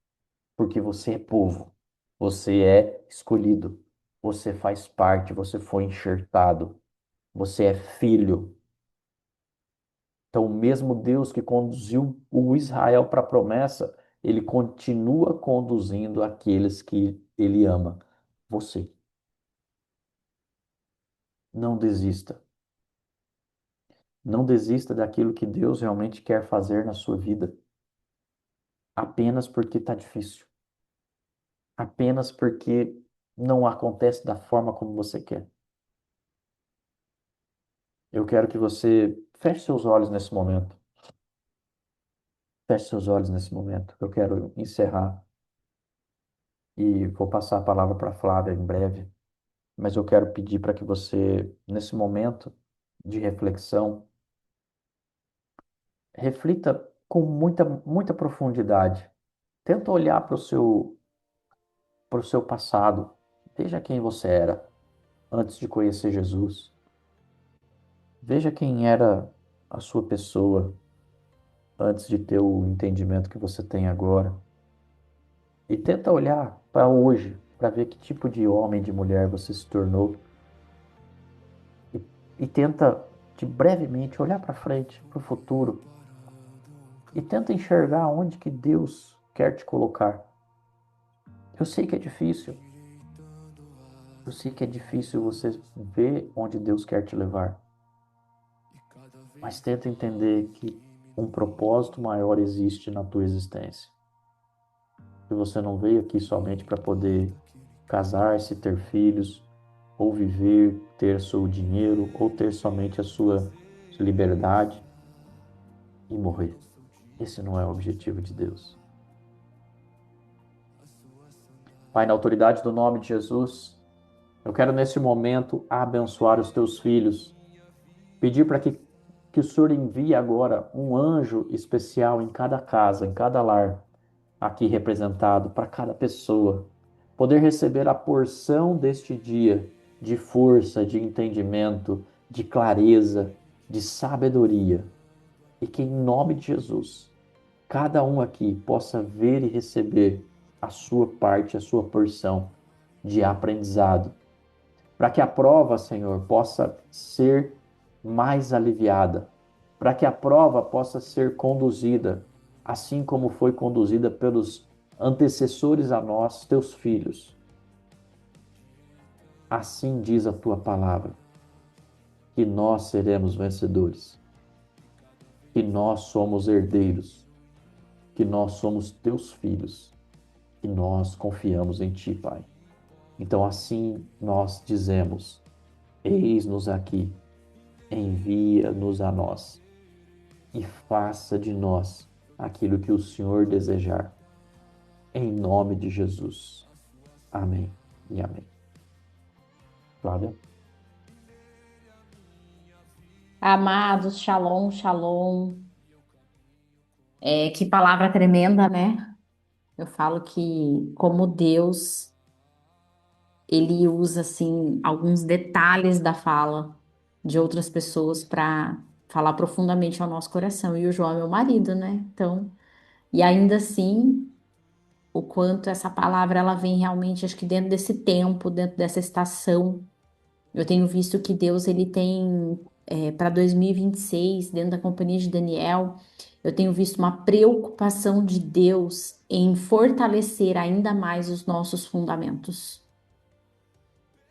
porque você é povo, você é escolhido, você faz parte, você foi enxertado, você é filho. Então, o mesmo Deus que conduziu o Israel para a promessa, ele continua conduzindo aqueles que ele ama. Você. Não desista. Não desista daquilo que Deus realmente quer fazer na sua vida, apenas porque está difícil. Apenas porque não acontece da forma como você quer. Eu quero que você feche seus olhos nesse momento. Feche seus olhos nesse momento. Eu quero encerrar e vou passar a palavra para a Flávia em breve. Mas eu quero pedir para que você, nesse momento de reflexão, reflita com muita, muita profundidade. Tenta olhar para o seu passado. Veja quem você era antes de conhecer Jesus. Veja quem era a sua pessoa antes de ter o entendimento que você tem agora. E tenta olhar para hoje, para ver que tipo de homem, de mulher você se tornou. E tenta, de brevemente, olhar para frente, para o futuro. E tenta enxergar onde que Deus quer te colocar. Eu sei que é difícil. Eu sei que é difícil você ver onde Deus quer te levar. Mas tenta entender que um propósito maior existe na tua existência. Que você não veio aqui somente para poder casar-se, ter filhos, ou viver, ter seu dinheiro, ou ter somente a sua liberdade e morrer. Esse não é o objetivo de Deus. Pai, na autoridade do nome de Jesus, eu quero nesse momento abençoar os teus filhos, pedir para que o Senhor envie agora um anjo especial em cada casa, em cada lar, aqui representado, para cada pessoa, poder receber a porção deste dia de força, de entendimento, de clareza, de sabedoria, e que em nome de Jesus, cada um aqui possa ver e receber a sua parte, a sua porção de aprendizado, para que a prova, Senhor, possa ser mais aliviada, para que a prova possa ser conduzida, assim como foi conduzida pelos antecessores a nós, teus filhos. Assim diz a tua palavra, que nós seremos vencedores, que nós somos herdeiros, que nós somos teus filhos, e nós confiamos em ti, Pai. Então, assim nós dizemos: eis-nos aqui, envia-nos a nós e faça de nós aquilo que o Senhor desejar. Em nome de Jesus. Amém e amém. Flávia? Amados, shalom, shalom. Que palavra tremenda, né? Eu falo que como Deus, ele usa assim alguns detalhes da fala de outras pessoas para falar profundamente ao nosso coração. E o João é meu marido, né? Então, e ainda assim, o quanto essa palavra ela vem realmente, acho que dentro desse tempo, dentro dessa estação. Eu tenho visto que Deus ele tem para 2026, dentro da companhia de Daniel, eu tenho visto uma preocupação de Deus em fortalecer ainda mais os nossos fundamentos.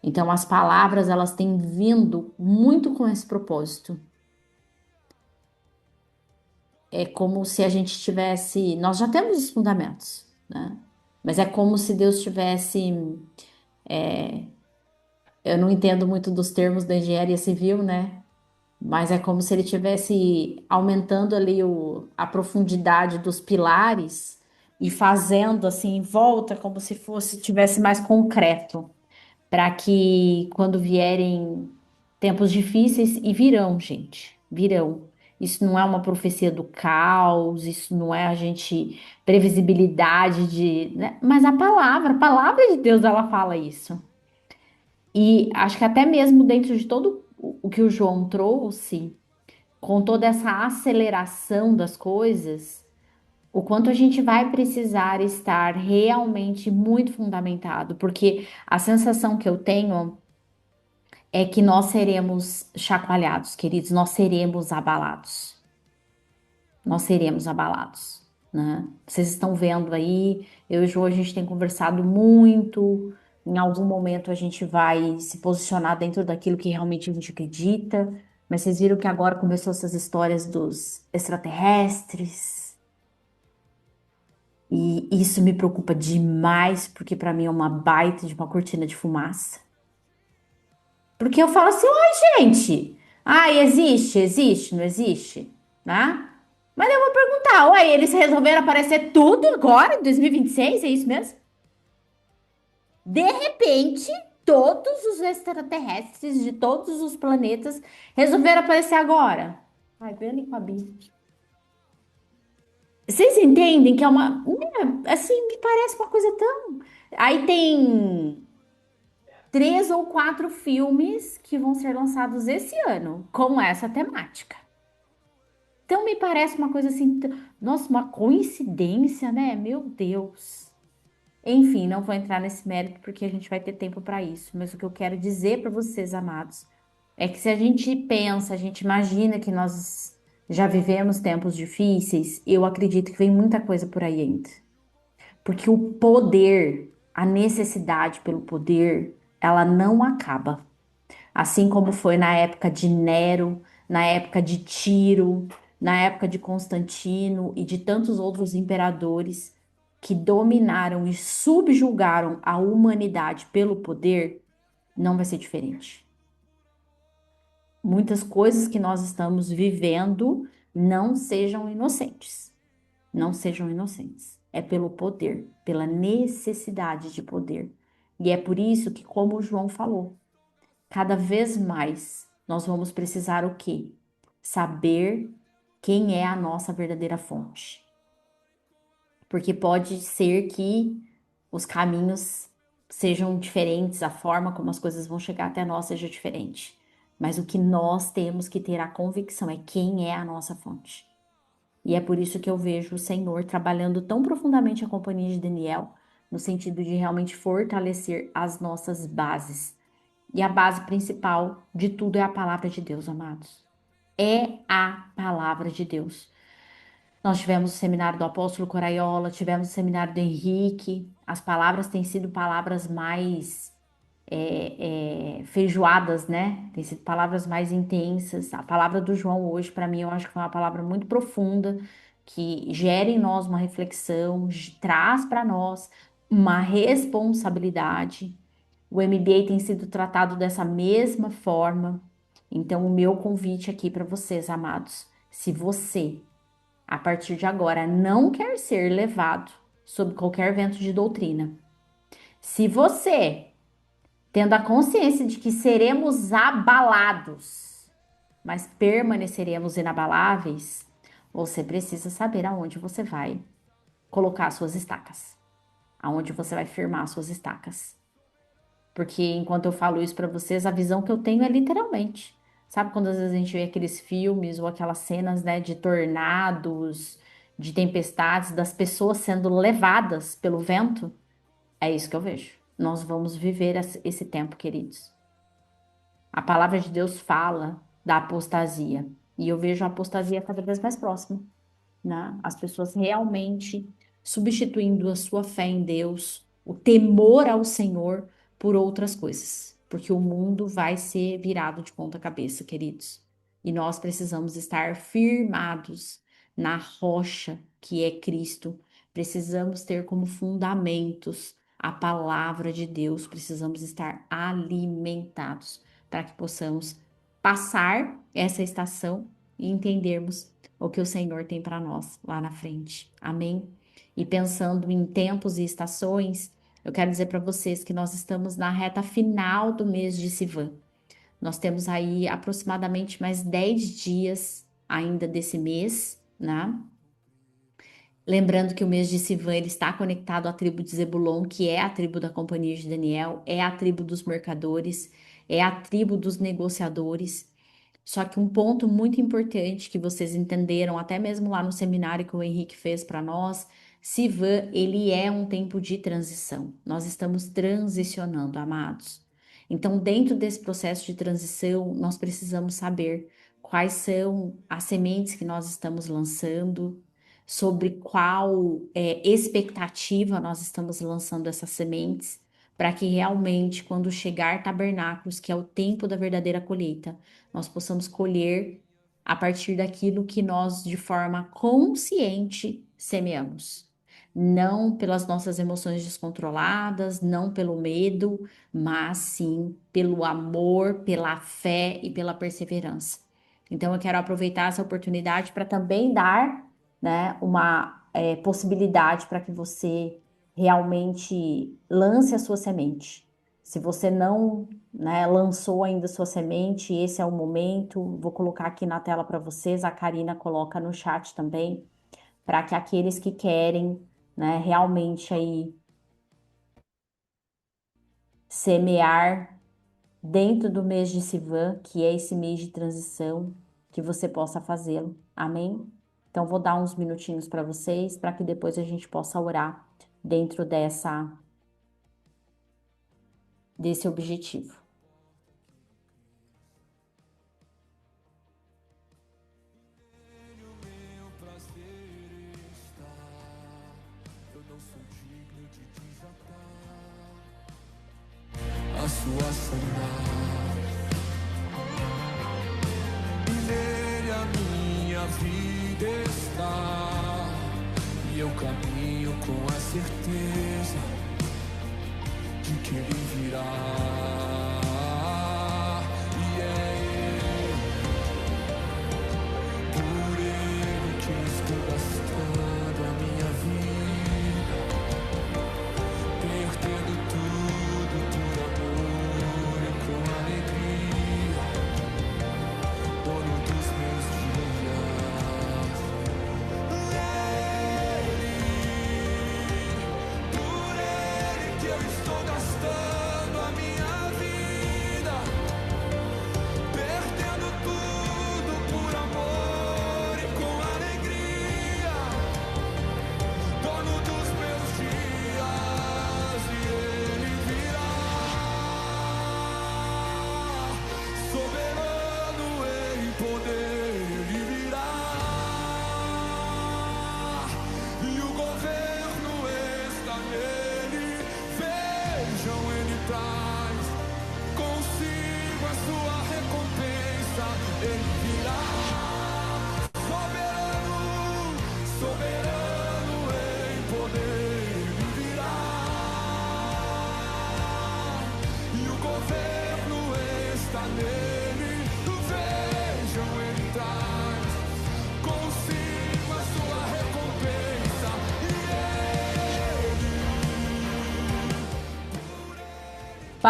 Então, as palavras elas têm vindo muito com esse propósito. É como se a gente tivesse, nós já temos os fundamentos, né? Mas é como se Deus tivesse, eu não entendo muito dos termos da engenharia civil, né? Mas é como se ele tivesse aumentando ali a profundidade dos pilares e fazendo assim em volta como se fosse tivesse mais concreto, para que quando vierem tempos difíceis e virão, gente, virão. Isso não é uma profecia do caos, isso não é a gente previsibilidade de, né? Mas a palavra de Deus, ela fala isso. E acho que até mesmo dentro de todo o que o João trouxe, com toda essa aceleração das coisas, o quanto a gente vai precisar estar realmente muito fundamentado, porque a sensação que eu tenho é que nós seremos chacoalhados, queridos, nós seremos abalados. Nós seremos abalados, né? Vocês estão vendo aí, eu e o João, a gente tem conversado muito. Em algum momento a gente vai se posicionar dentro daquilo que realmente a gente acredita. Mas vocês viram que agora começou essas histórias dos extraterrestres. E isso me preocupa demais, porque para mim é uma baita de uma cortina de fumaça. Porque eu falo assim, oi, gente. Ai, existe, não existe, né? Mas eu vou perguntar, ué, eles resolveram aparecer tudo agora, em 2026, é isso mesmo? De repente, todos os extraterrestres de todos os planetas resolveram aparecer agora. Ai, vem ali com a Bia. Vocês entendem que é uma, né, assim, me parece uma coisa tão... Aí tem 3 ou 4 filmes que vão ser lançados esse ano com essa temática. Então me parece uma coisa assim, nossa, uma coincidência, né? Meu Deus. Enfim, não vou entrar nesse mérito porque a gente vai ter tempo para isso. Mas o que eu quero dizer para vocês, amados, é que se a gente pensa, a gente imagina que nós já vivemos tempos difíceis, eu acredito que vem muita coisa por aí ainda. Porque o poder, a necessidade pelo poder, ela não acaba. Assim como foi na época de Nero, na época de Tiro, na época de Constantino e de tantos outros imperadores que dominaram e subjugaram a humanidade pelo poder, não vai ser diferente. Muitas coisas que nós estamos vivendo não sejam inocentes. Não sejam inocentes. é pelo poder, pela necessidade de poder. E é por isso que, como o João falou, cada vez mais nós vamos precisar o quê? Saber quem é a nossa verdadeira fonte. Porque pode ser que os caminhos sejam diferentes, a forma como as coisas vão chegar até nós seja diferente. Mas o que nós temos que ter a convicção é quem é a nossa fonte. E é por isso que eu vejo o Senhor trabalhando tão profundamente a companhia de Daniel, no sentido de realmente fortalecer as nossas bases. E a base principal de tudo é a palavra de Deus, amados. É a palavra de Deus. Nós tivemos o seminário do apóstolo Coraiola, tivemos o seminário do Henrique. As palavras têm sido palavras mais feijoadas, né? Tem sido palavras mais intensas. A palavra do João hoje, para mim, eu acho que foi uma palavra muito profunda, que gera em nós uma reflexão, traz para nós uma responsabilidade. O MBA tem sido tratado dessa mesma forma. Então, o meu convite aqui para vocês, amados, se você, a partir de agora, não quer ser levado sob qualquer vento de doutrina, se você, tendo a consciência de que seremos abalados, mas permaneceremos inabaláveis, você precisa saber aonde você vai colocar suas estacas, aonde você vai firmar suas estacas. Porque enquanto eu falo isso para vocês, a visão que eu tenho é literalmente. Sabe quando às vezes a gente vê aqueles filmes ou aquelas cenas, né, de tornados, de tempestades, das pessoas sendo levadas pelo vento? É isso que eu vejo. Nós vamos viver esse tempo, queridos. A palavra de Deus fala da apostasia. E eu vejo a apostasia cada vez mais próxima, né? As pessoas realmente substituindo a sua fé em Deus, o temor ao Senhor por outras coisas, porque o mundo vai ser virado de ponta cabeça, queridos. E nós precisamos estar firmados na rocha que é Cristo. Precisamos ter como fundamentos a palavra de Deus, precisamos estar alimentados para que possamos passar essa estação e entendermos o que o Senhor tem para nós lá na frente. Amém? E pensando em tempos e estações, eu quero dizer para vocês que nós estamos na reta final do mês de Sivan. Nós temos aí aproximadamente mais 10 dias ainda desse mês, né? Lembrando que o mês de Sivan ele está conectado à tribo de Zebulon, que é a tribo da companhia de Daniel, é a tribo dos mercadores, é a tribo dos negociadores. Só que um ponto muito importante que vocês entenderam, até mesmo lá no seminário que o Henrique fez para nós, Sivan, ele é um tempo de transição. Nós estamos transicionando, amados. Então, dentro desse processo de transição, nós precisamos saber quais são as sementes que nós estamos lançando, sobre qual expectativa nós estamos lançando essas sementes, para que realmente, quando chegar tabernáculos, que é o tempo da verdadeira colheita, nós possamos colher a partir daquilo que nós, de forma consciente, semeamos. Não pelas nossas emoções descontroladas, não pelo medo, mas sim pelo amor, pela fé e pela perseverança. Então, eu quero aproveitar essa oportunidade para também dar, né, uma possibilidade para que você realmente lance a sua semente. Se você não, né, lançou ainda a sua semente, esse é o momento. Vou colocar aqui na tela para vocês, a Karina coloca no chat também, para que aqueles que querem, né, realmente aí semear dentro do mês de Sivan, que é esse mês de transição, que você possa fazê-lo. Amém? Então, vou dar uns minutinhos para vocês, para que depois a gente possa orar dentro desse objetivo. A sua sandália, nele a minha vida está, e eu caminho com a certeza de que ele virá. E é ele, por ele que estou gastando a minha vida.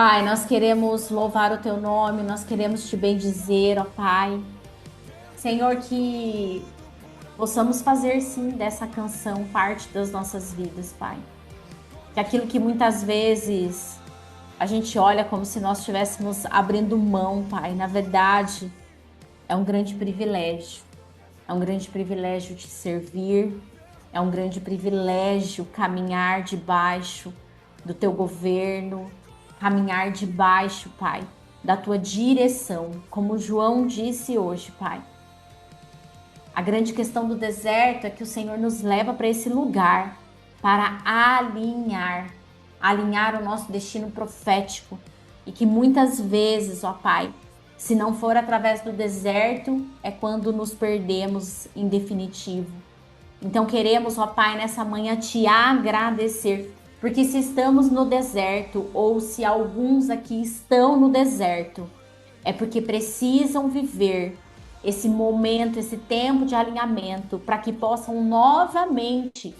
Pai, nós queremos louvar o teu nome, nós queremos te bendizer, ó Pai. Senhor, que possamos fazer sim dessa canção parte das nossas vidas, Pai. Que aquilo que muitas vezes a gente olha como se nós estivéssemos abrindo mão, Pai, na verdade é um grande privilégio. É um grande privilégio te servir, é um grande privilégio caminhar debaixo do teu governo, caminhar debaixo, Pai, da tua direção, como João disse hoje, Pai. A grande questão do deserto é que o Senhor nos leva para esse lugar para alinhar o nosso destino profético e que muitas vezes, ó Pai, se não for através do deserto, é quando nos perdemos em definitivo. Então queremos, ó Pai, nessa manhã te agradecer, porque se estamos no deserto, ou se alguns aqui estão no deserto, é porque precisam viver esse momento, esse tempo de alinhamento, para que possam novamente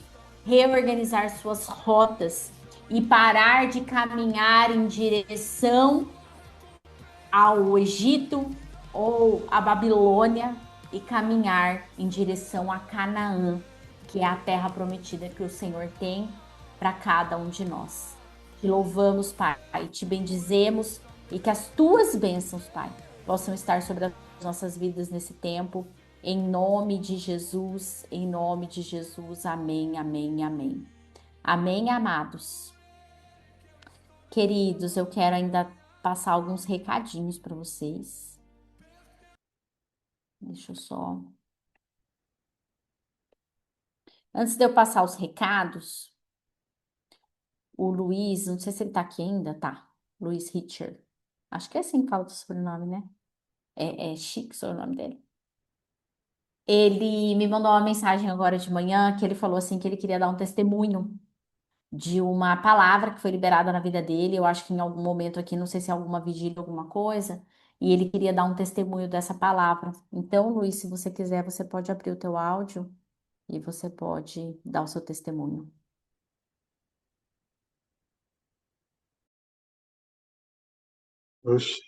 reorganizar suas rotas e parar de caminhar em direção ao Egito ou à Babilônia e caminhar em direção a Canaã, que é a terra prometida que o Senhor tem para cada um de nós. Te louvamos, Pai, te bendizemos e que as tuas bênçãos, Pai, possam estar sobre as nossas vidas nesse tempo. Em nome de Jesus, em nome de Jesus. Amém, amém, amém. Amém, amados. Queridos, eu quero ainda passar alguns recadinhos para vocês. Deixa eu só... Antes de eu passar os recados, o Luiz, não sei se ele tá aqui ainda, tá? Luiz Richard. Acho que é assim que fala o sobrenome, né? É chique o sobrenome dele. Ele me mandou uma mensagem agora de manhã que ele falou assim que ele queria dar um testemunho de uma palavra que foi liberada na vida dele. Eu acho que em algum momento aqui, não sei se é alguma vigília, alguma coisa, e ele queria dar um testemunho dessa palavra. Então, Luiz, se você quiser, você pode abrir o teu áudio e você pode dar o seu testemunho. Oxe,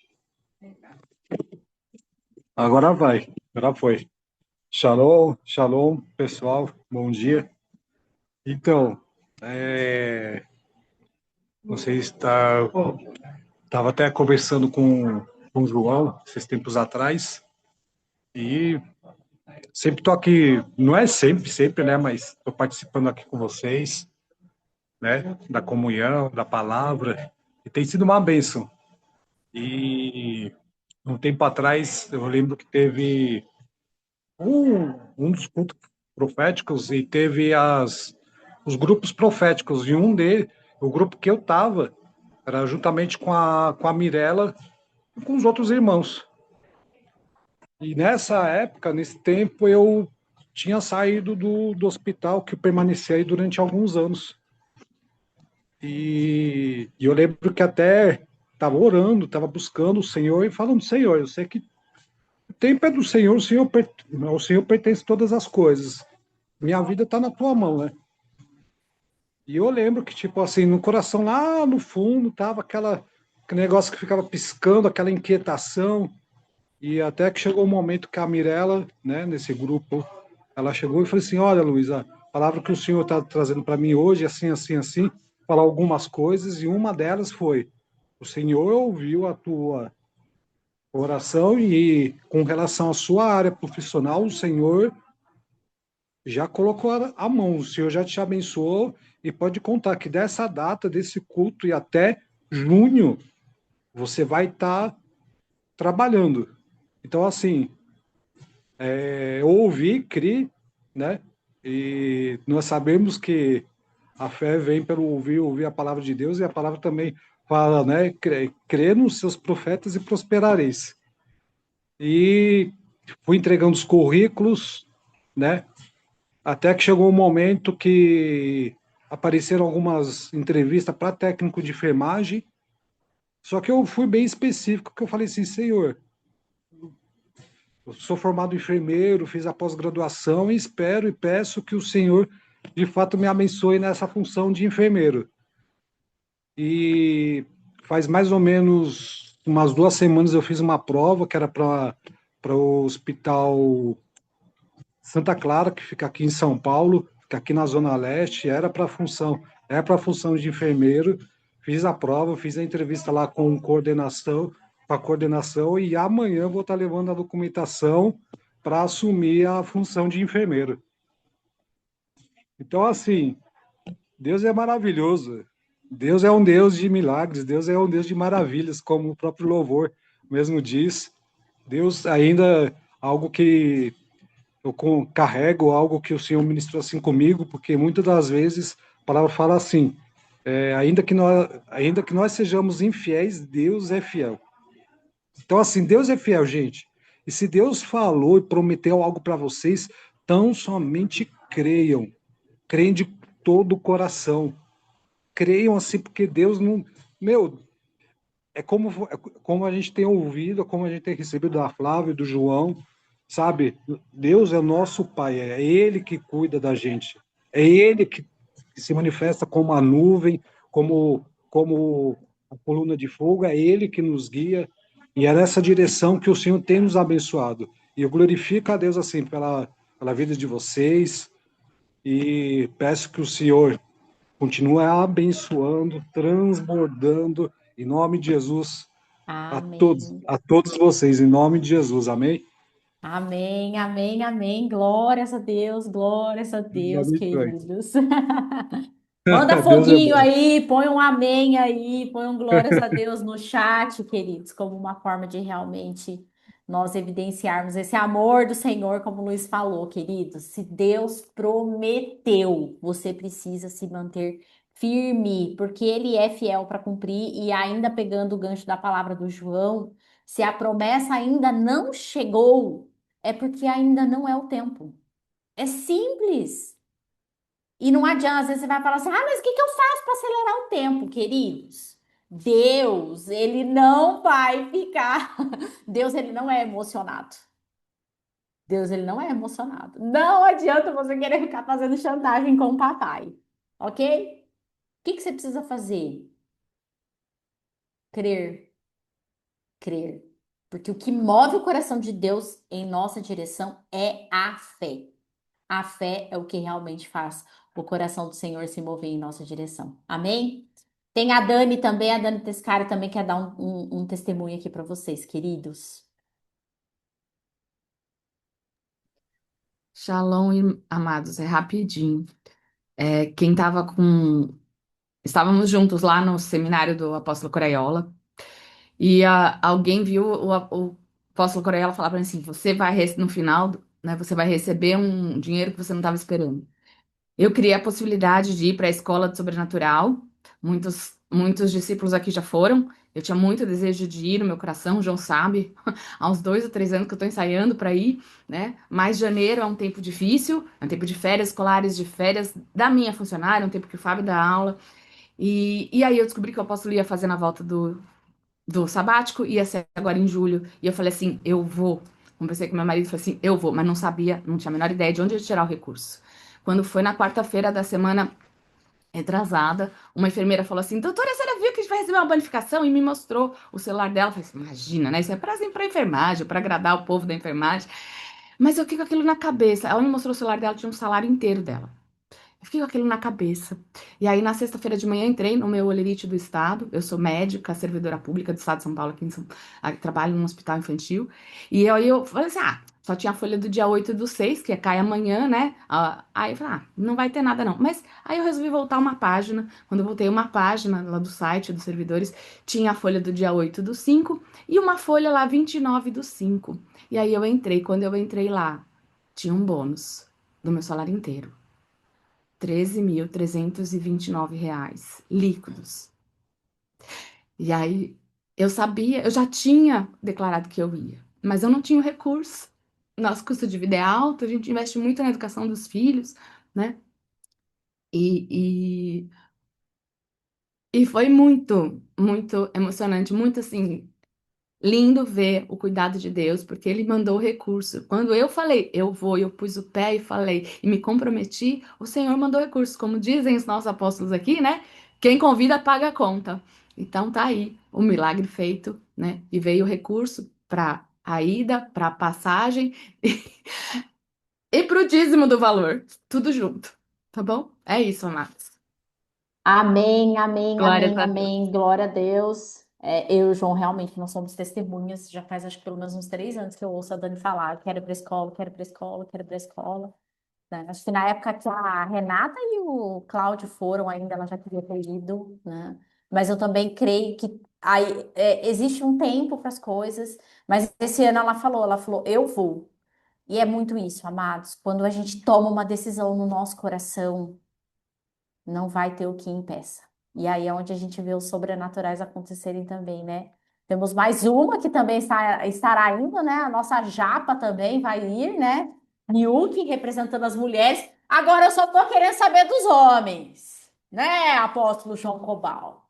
agora vai, agora foi. Shalom, shalom, pessoal, bom dia. Então, você estava até conversando com o João esses tempos atrás e sempre estou aqui, não é sempre, né, mas estou participando aqui com vocês, né, da comunhão, da palavra, e tem sido uma bênção. E um tempo atrás, eu lembro que teve um dos cultos proféticos e teve os grupos proféticos, e o grupo que eu estava, era juntamente com a Mirella e com os outros irmãos. E nessa época, nesse tempo, eu tinha saído do hospital, que eu permaneci aí durante alguns anos. E eu lembro que até estava orando, estava buscando o Senhor e falando: Senhor, eu sei que o tempo é do Senhor, o Senhor pertence a todas as coisas. Minha vida está na tua mão, né? E eu lembro que, tipo assim, no coração lá no fundo tava aquele negócio que ficava piscando, aquela inquietação. E até que chegou o momento que a Mirella, né, nesse grupo, ela chegou e falou assim: Olha, Luiz, a palavra que o Senhor está trazendo para mim hoje, assim, falar algumas coisas, e uma delas foi: o Senhor ouviu a tua oração e com relação à sua área profissional, o Senhor já colocou a mão, o Senhor já te abençoou e pode contar que dessa data, desse culto e até junho, você vai estar trabalhando. Então, assim, eu ouvi, criei, né? E nós sabemos que a fé vem pelo ouvir a palavra de Deus, e a palavra também fala, né? Crê nos seus profetas e prosperareis. E fui entregando os currículos, né? Até que chegou um momento que apareceram algumas entrevistas para técnico de enfermagem, só que eu fui bem específico, que eu falei assim: Senhor, eu sou formado enfermeiro, fiz a pós-graduação e espero e peço que o Senhor, de fato, me abençoe nessa função de enfermeiro. E faz mais ou menos umas 2 semanas eu fiz uma prova que era para o Hospital Santa Clara, que fica aqui em São Paulo, fica aqui na Zona Leste, era para função de enfermeiro. Fiz a prova, fiz a entrevista lá com a coordenação, e amanhã eu vou estar levando a documentação para assumir a função de enfermeiro. Então, assim, Deus é maravilhoso. Deus é um Deus de milagres, Deus é um Deus de maravilhas, como o próprio louvor mesmo diz. Deus ainda, algo que eu carrego, algo que o Senhor ministrou assim comigo, porque muitas das vezes a palavra fala assim, ainda que nós sejamos infiéis, Deus é fiel. Então, assim, Deus é fiel, gente. E se Deus falou e prometeu algo para vocês, tão somente creiam. Creem de todo o coração. Creiam assim, porque Deus não. Meu, é como a gente tem ouvido, é como a gente tem recebido da Flávia e do João, sabe? Deus é o nosso Pai, é Ele que cuida da gente. É Ele que se manifesta como a nuvem, como a coluna de fogo, é Ele que nos guia. E é nessa direção que o Senhor tem nos abençoado. E eu glorifico a Deus assim pela vida de vocês e peço que o Senhor continue abençoando, transbordando, em nome de Jesus, Amém. a todos vocês, em nome de Jesus, amém? Amém, amém, amém. Glórias a Deus Deus, abençoe. queridos. Manda Deus é foguinho bom. aí, põe um amém aí, põe um glórias a Deus no chat, queridos, como uma forma de realmente nós evidenciarmos esse amor do Senhor, como o Luiz falou, queridos. Se Deus prometeu, você precisa se manter firme, porque Ele é fiel para cumprir. E ainda pegando o gancho da palavra do João, se a promessa ainda não chegou, é porque ainda não é o tempo. É simples. E não adianta, às vezes você vai falar assim: ah, mas o que que eu faço para acelerar o tempo, queridos? Deus, ele não vai ficar. Deus, ele não é emocionado. Deus, ele não é emocionado. Não adianta você querer ficar fazendo chantagem com o papai, ok? O que que você precisa fazer? Crer, crer. Porque o que move o coração de Deus em nossa direção é a fé. A fé é o que realmente faz o coração do Senhor se mover em nossa direção. Amém? Tem a Dani também, a Dani Tescari também quer dar um testemunho aqui para vocês, queridos. Shalom, amados, é rapidinho. Quem estava com. Estávamos juntos lá no seminário do apóstolo Coraiola, e alguém viu o apóstolo Coraiola falar para mim assim: você vai, no final, né, você vai receber um dinheiro que você não estava esperando. Eu criei a possibilidade de ir para a escola de sobrenatural. Muitos discípulos aqui já foram. Eu tinha muito desejo de ir no meu coração, o João sabe, há uns 2 ou 3 anos que eu estou ensaiando para ir, né? Mas janeiro é um tempo difícil, é um tempo de férias escolares, de férias da minha funcionária, é um tempo que o Fábio dá aula. E aí eu descobri que o apóstolo ia fazer na volta do sabático, ia ser agora em julho. E eu falei assim: eu vou. Conversei com meu marido e falei assim: eu vou, mas não sabia, não tinha a menor ideia de onde eu ia tirar o recurso. Quando foi na quarta-feira da semana retrasada, uma enfermeira falou assim: doutora, a senhora viu que a gente vai receber uma bonificação? E me mostrou o celular dela. Eu falei assim: imagina, né? Isso é para enfermagem, para agradar o povo da enfermagem. Mas eu fiquei com aquilo na cabeça. Ela me mostrou o celular dela, tinha um salário inteiro dela. Eu fiquei com aquilo na cabeça. E aí, na sexta-feira de manhã, entrei no meu Olerite do Estado. Eu sou médica, servidora pública do Estado de São Paulo, trabalho num hospital infantil. E aí eu falei assim: ah, só tinha a folha do dia 8/6, que cai amanhã, né? Aí eu falei: ah, não vai ter nada não. Mas aí eu resolvi voltar uma página. Quando eu voltei uma página lá do site dos servidores, tinha a folha do dia 8/5 e uma folha lá 29/5. E aí eu entrei. Quando eu entrei lá, tinha um bônus do meu salário inteiro. R$ 13.329 líquidos. E aí eu sabia, eu já tinha declarado que eu ia, mas eu não tinha o recurso. Nosso custo de vida é alto, a gente investe muito na educação dos filhos, né? E, e foi muito, muito emocionante, muito assim, lindo ver o cuidado de Deus, porque Ele mandou o recurso. Quando eu falei, eu vou, eu pus o pé e falei, e me comprometi, o Senhor mandou recurso. Como dizem os nossos apóstolos aqui, né? Quem convida paga a conta. Então tá aí o milagre feito, né? E veio o recurso para a ida, para a passagem e para o dízimo do valor, tudo junto, tá bom? É isso, amados. Amém, amém, Glórias amém, a Deus. amém. Glória a Deus. Eu e o João realmente nós somos testemunhas. Já faz acho que pelo menos uns 3 anos que eu ouço a Dani falar: quero ir para a escola, quero ir para a escola, quero ir para a escola. Né? Acho que na época que a Renata e o Cláudio foram ainda, ela já queria ter ido, né? Mas eu também creio que existe um tempo para as coisas. Mas esse ano ela falou, eu vou. E é muito isso, amados. Quando a gente toma uma decisão no nosso coração, não vai ter o que impeça. E aí é onde a gente vê os sobrenaturais acontecerem também, né? Temos mais uma que também estará indo, né? A nossa Japa também vai ir, né? Niuki representando as mulheres. Agora eu só tô querendo saber dos homens, né, apóstolo João Cobal?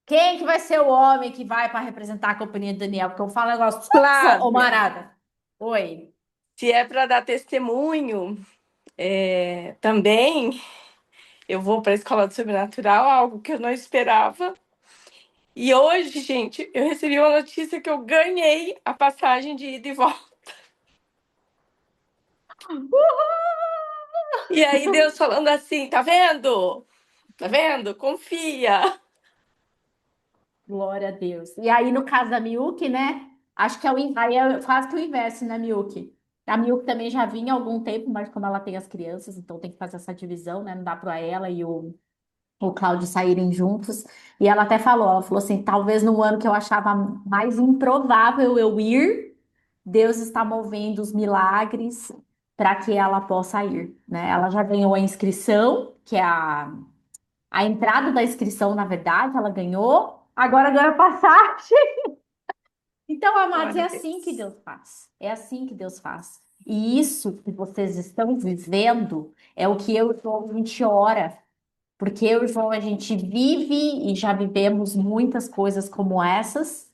Quem que vai ser o homem que vai para representar a companhia de Daniel? Porque eu falo um negócio, ô Flávia, Marada. Oi. se é para dar testemunho, também eu vou para a escola do sobrenatural, algo que eu não esperava. E hoje, gente, eu recebi uma notícia que eu ganhei a passagem de ida e volta. E aí Deus falando assim, tá vendo? Tá vendo? Confia. Glória a Deus. E aí, no caso da Miyuki, né? Acho que aí é quase que o inverso, né, Miyuki? A Miyuki também já vinha há algum tempo, mas como ela tem as crianças, então tem que fazer essa divisão, né? Não dá para ela e o Cláudio saírem juntos. E ela falou assim, talvez no ano que eu achava mais improvável eu ir, Deus está movendo os milagres para que ela possa ir, né? Ela já ganhou a inscrição, que é a entrada da inscrição, na verdade, ela ganhou. Agora ganha a passagem. Então, amados, Glória é a assim que Deus. Deus faz. É assim que Deus faz. E isso que vocês estão vivendo é o que eu e o João, a gente ora. Porque eu e o João, a gente vive e já vivemos muitas coisas como essas.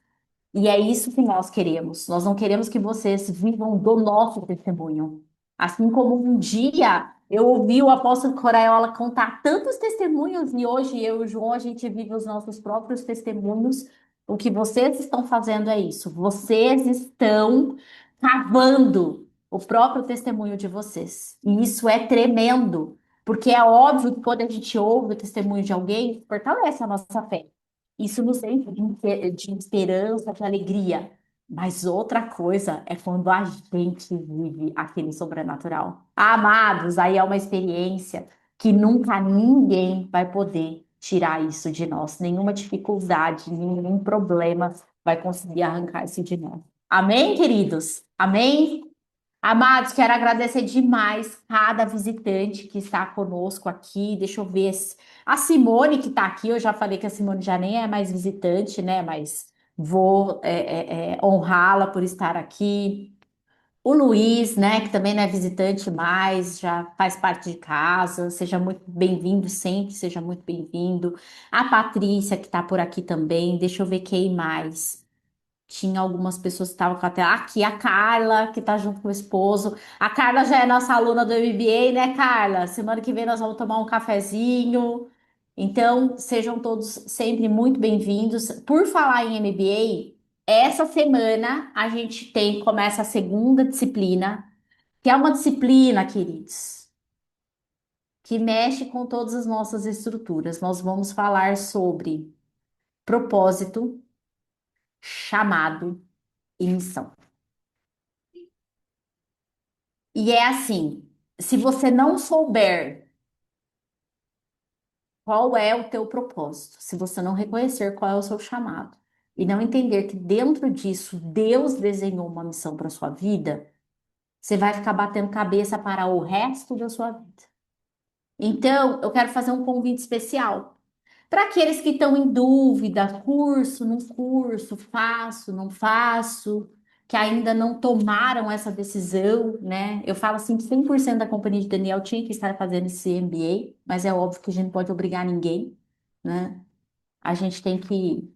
E é isso que nós queremos. Nós não queremos que vocês vivam do nosso testemunho. Assim como um dia eu ouvi o apóstolo Coraiola contar tantos testemunhos e hoje eu e o João a gente vive os nossos próprios testemunhos. O que vocês estão fazendo é isso. Vocês estão cavando o próprio testemunho de vocês. E isso é tremendo, porque é óbvio que quando a gente ouve o testemunho de alguém, fortalece a nossa fé. Isso nos enche de esperança, de alegria. Mas outra coisa é quando a gente vive aquele sobrenatural. Amados, aí é uma experiência que nunca ninguém vai poder tirar isso de nós. Nenhuma dificuldade, nenhum problema vai conseguir arrancar isso de nós. Amém, queridos? Amém? Amados, quero agradecer demais cada visitante que está conosco aqui. Deixa eu ver. A Simone que está aqui, eu já falei que a Simone já nem é mais visitante, né? Mas vou honrá-la por estar aqui. O Luiz, né, que também não é visitante mais, já faz parte de casa. Seja muito bem-vindo sempre, seja muito bem-vindo. A Patrícia, que está por aqui também. Deixa eu ver quem mais. Tinha algumas pessoas que estavam com a tela. Aqui, a Carla, que tá junto com o esposo. A Carla já é nossa aluna do MBA, né, Carla? Semana que vem nós vamos tomar um cafezinho. Então, sejam todos sempre muito bem-vindos. Por falar em MBA, essa semana a gente começa a segunda disciplina, que é uma disciplina, queridos, que mexe com todas as nossas estruturas. Nós vamos falar sobre propósito, chamado e missão. E é assim, se você não souber qual é o teu propósito, se você não reconhecer qual é o seu chamado e não entender que dentro disso Deus desenhou uma missão para sua vida, você vai ficar batendo cabeça para o resto da sua vida. Então, eu quero fazer um convite especial. Para aqueles que estão em dúvida, curso, não curso, faço, não faço, que ainda não tomaram essa decisão, né? Eu falo assim que 100% da companhia de Daniel tinha que estar fazendo esse MBA, mas é óbvio que a gente não pode obrigar ninguém, né? A gente tem que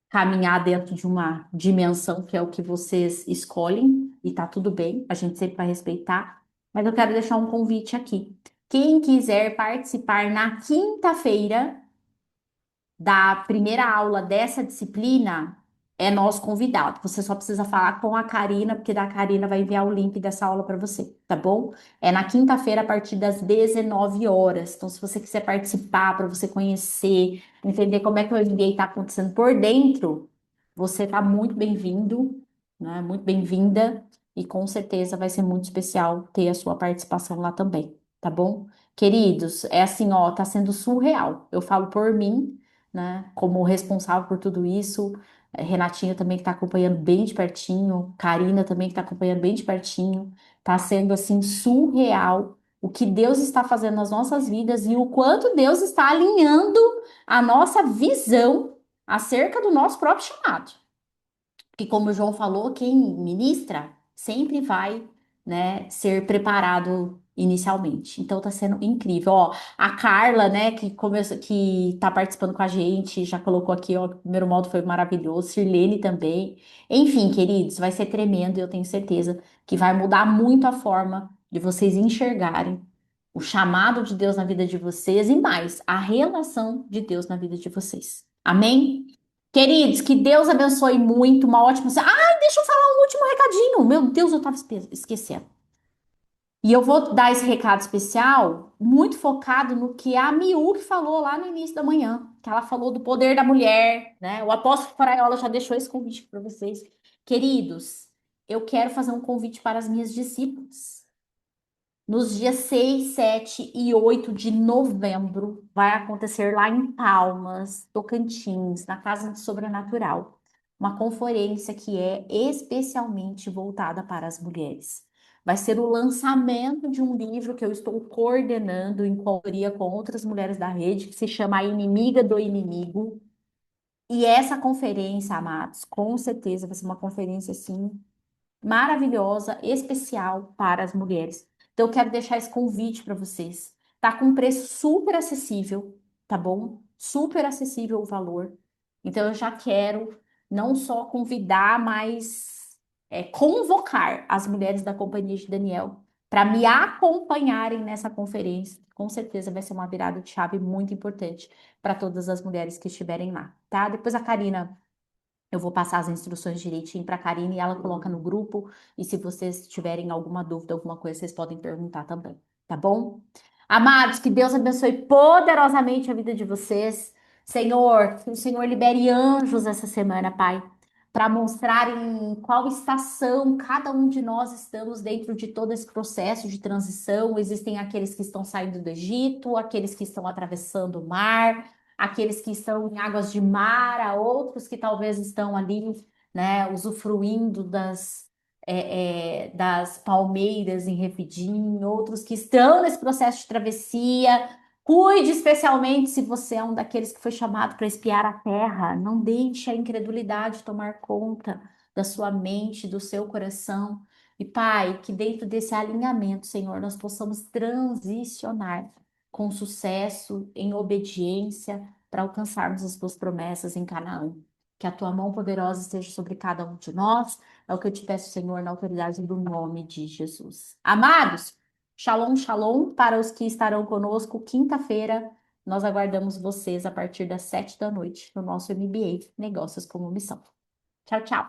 caminhar dentro de uma dimensão que é o que vocês escolhem, e tá tudo bem, a gente sempre vai respeitar, mas eu quero deixar um convite aqui. Quem quiser participar na quinta-feira, da primeira aula dessa disciplina é nosso convidado. Você só precisa falar com a Karina, porque da Karina vai enviar o link dessa aula para você, tá bom? É na quinta-feira, a partir das 19 horas. Então, se você quiser participar, para você conhecer, entender como é que o MBA está acontecendo por dentro, você está muito bem-vindo, né? Muito bem-vinda. E com certeza vai ser muito especial ter a sua participação lá também, tá bom? Queridos, é assim, ó, tá sendo surreal. Eu falo por mim, né, como responsável por tudo isso. Renatinha também que tá acompanhando bem de pertinho, Karina também que tá acompanhando bem de pertinho. Tá sendo assim surreal o que Deus está fazendo nas nossas vidas e o quanto Deus está alinhando a nossa visão acerca do nosso próprio chamado. Porque como o João falou, quem ministra sempre vai, né, ser preparado inicialmente. Então tá sendo incrível. Ó, a Carla, né, que tá participando com a gente, já colocou aqui, ó, o primeiro módulo foi maravilhoso, Sirlene também. Enfim, queridos, vai ser tremendo e eu tenho certeza que vai mudar muito a forma de vocês enxergarem o chamado de Deus na vida de vocês e mais, a relação de Deus na vida de vocês. Amém? Queridos, que Deus abençoe muito, uma ótima. Ai, deixa eu falar um último recadinho. Meu Deus, eu tava esquecendo. E eu vou dar esse recado especial, muito focado no que a Miúque falou lá no início da manhã, que ela falou do poder da mulher, né? O apóstolo Faraiola já deixou esse convite para vocês. Queridos, eu quero fazer um convite para as minhas discípulas. Nos dias 6, 7 e 8 de novembro, vai acontecer lá em Palmas, Tocantins, na Casa do Sobrenatural, uma conferência que é especialmente voltada para as mulheres. Vai ser o lançamento de um livro que eu estou coordenando em parceria com outras mulheres da rede, que se chama A Inimiga do Inimigo. E essa conferência, amados, com certeza vai ser uma conferência assim maravilhosa, especial para as mulheres. Então, eu quero deixar esse convite para vocês. Tá com um preço super acessível, tá bom? Super acessível o valor. Então, eu já quero não só convidar, mas convocar as mulheres da Companhia de Daniel para me acompanharem nessa conferência. Com certeza vai ser uma virada de chave muito importante para todas as mulheres que estiverem lá, tá? Depois a Karina eu vou passar as instruções direitinho para a Karine e ela coloca no grupo. E se vocês tiverem alguma dúvida, alguma coisa, vocês podem perguntar também, tá bom? Amados, que Deus abençoe poderosamente a vida de vocês. Senhor, que o Senhor libere anjos essa semana, Pai, para mostrarem em qual estação cada um de nós estamos dentro de todo esse processo de transição. Existem aqueles que estão saindo do Egito, aqueles que estão atravessando o mar, aqueles que estão em águas de Mara, outros que talvez estão ali, né, usufruindo das palmeiras em Refidim, outros que estão nesse processo de travessia. Cuide especialmente se você é um daqueles que foi chamado para espiar a terra. Não deixe a incredulidade tomar conta da sua mente, do seu coração. E, Pai, que dentro desse alinhamento, Senhor, nós possamos transicionar com sucesso, em obediência, para alcançarmos as tuas promessas em Canaã. Que a tua mão poderosa esteja sobre cada um de nós. É o que eu te peço, Senhor, na autoridade do nome de Jesus. Amados, shalom, shalom para os que estarão conosco quinta-feira. Nós aguardamos vocês a partir das 7 da noite no nosso MBA Negócios como Missão. Tchau, tchau.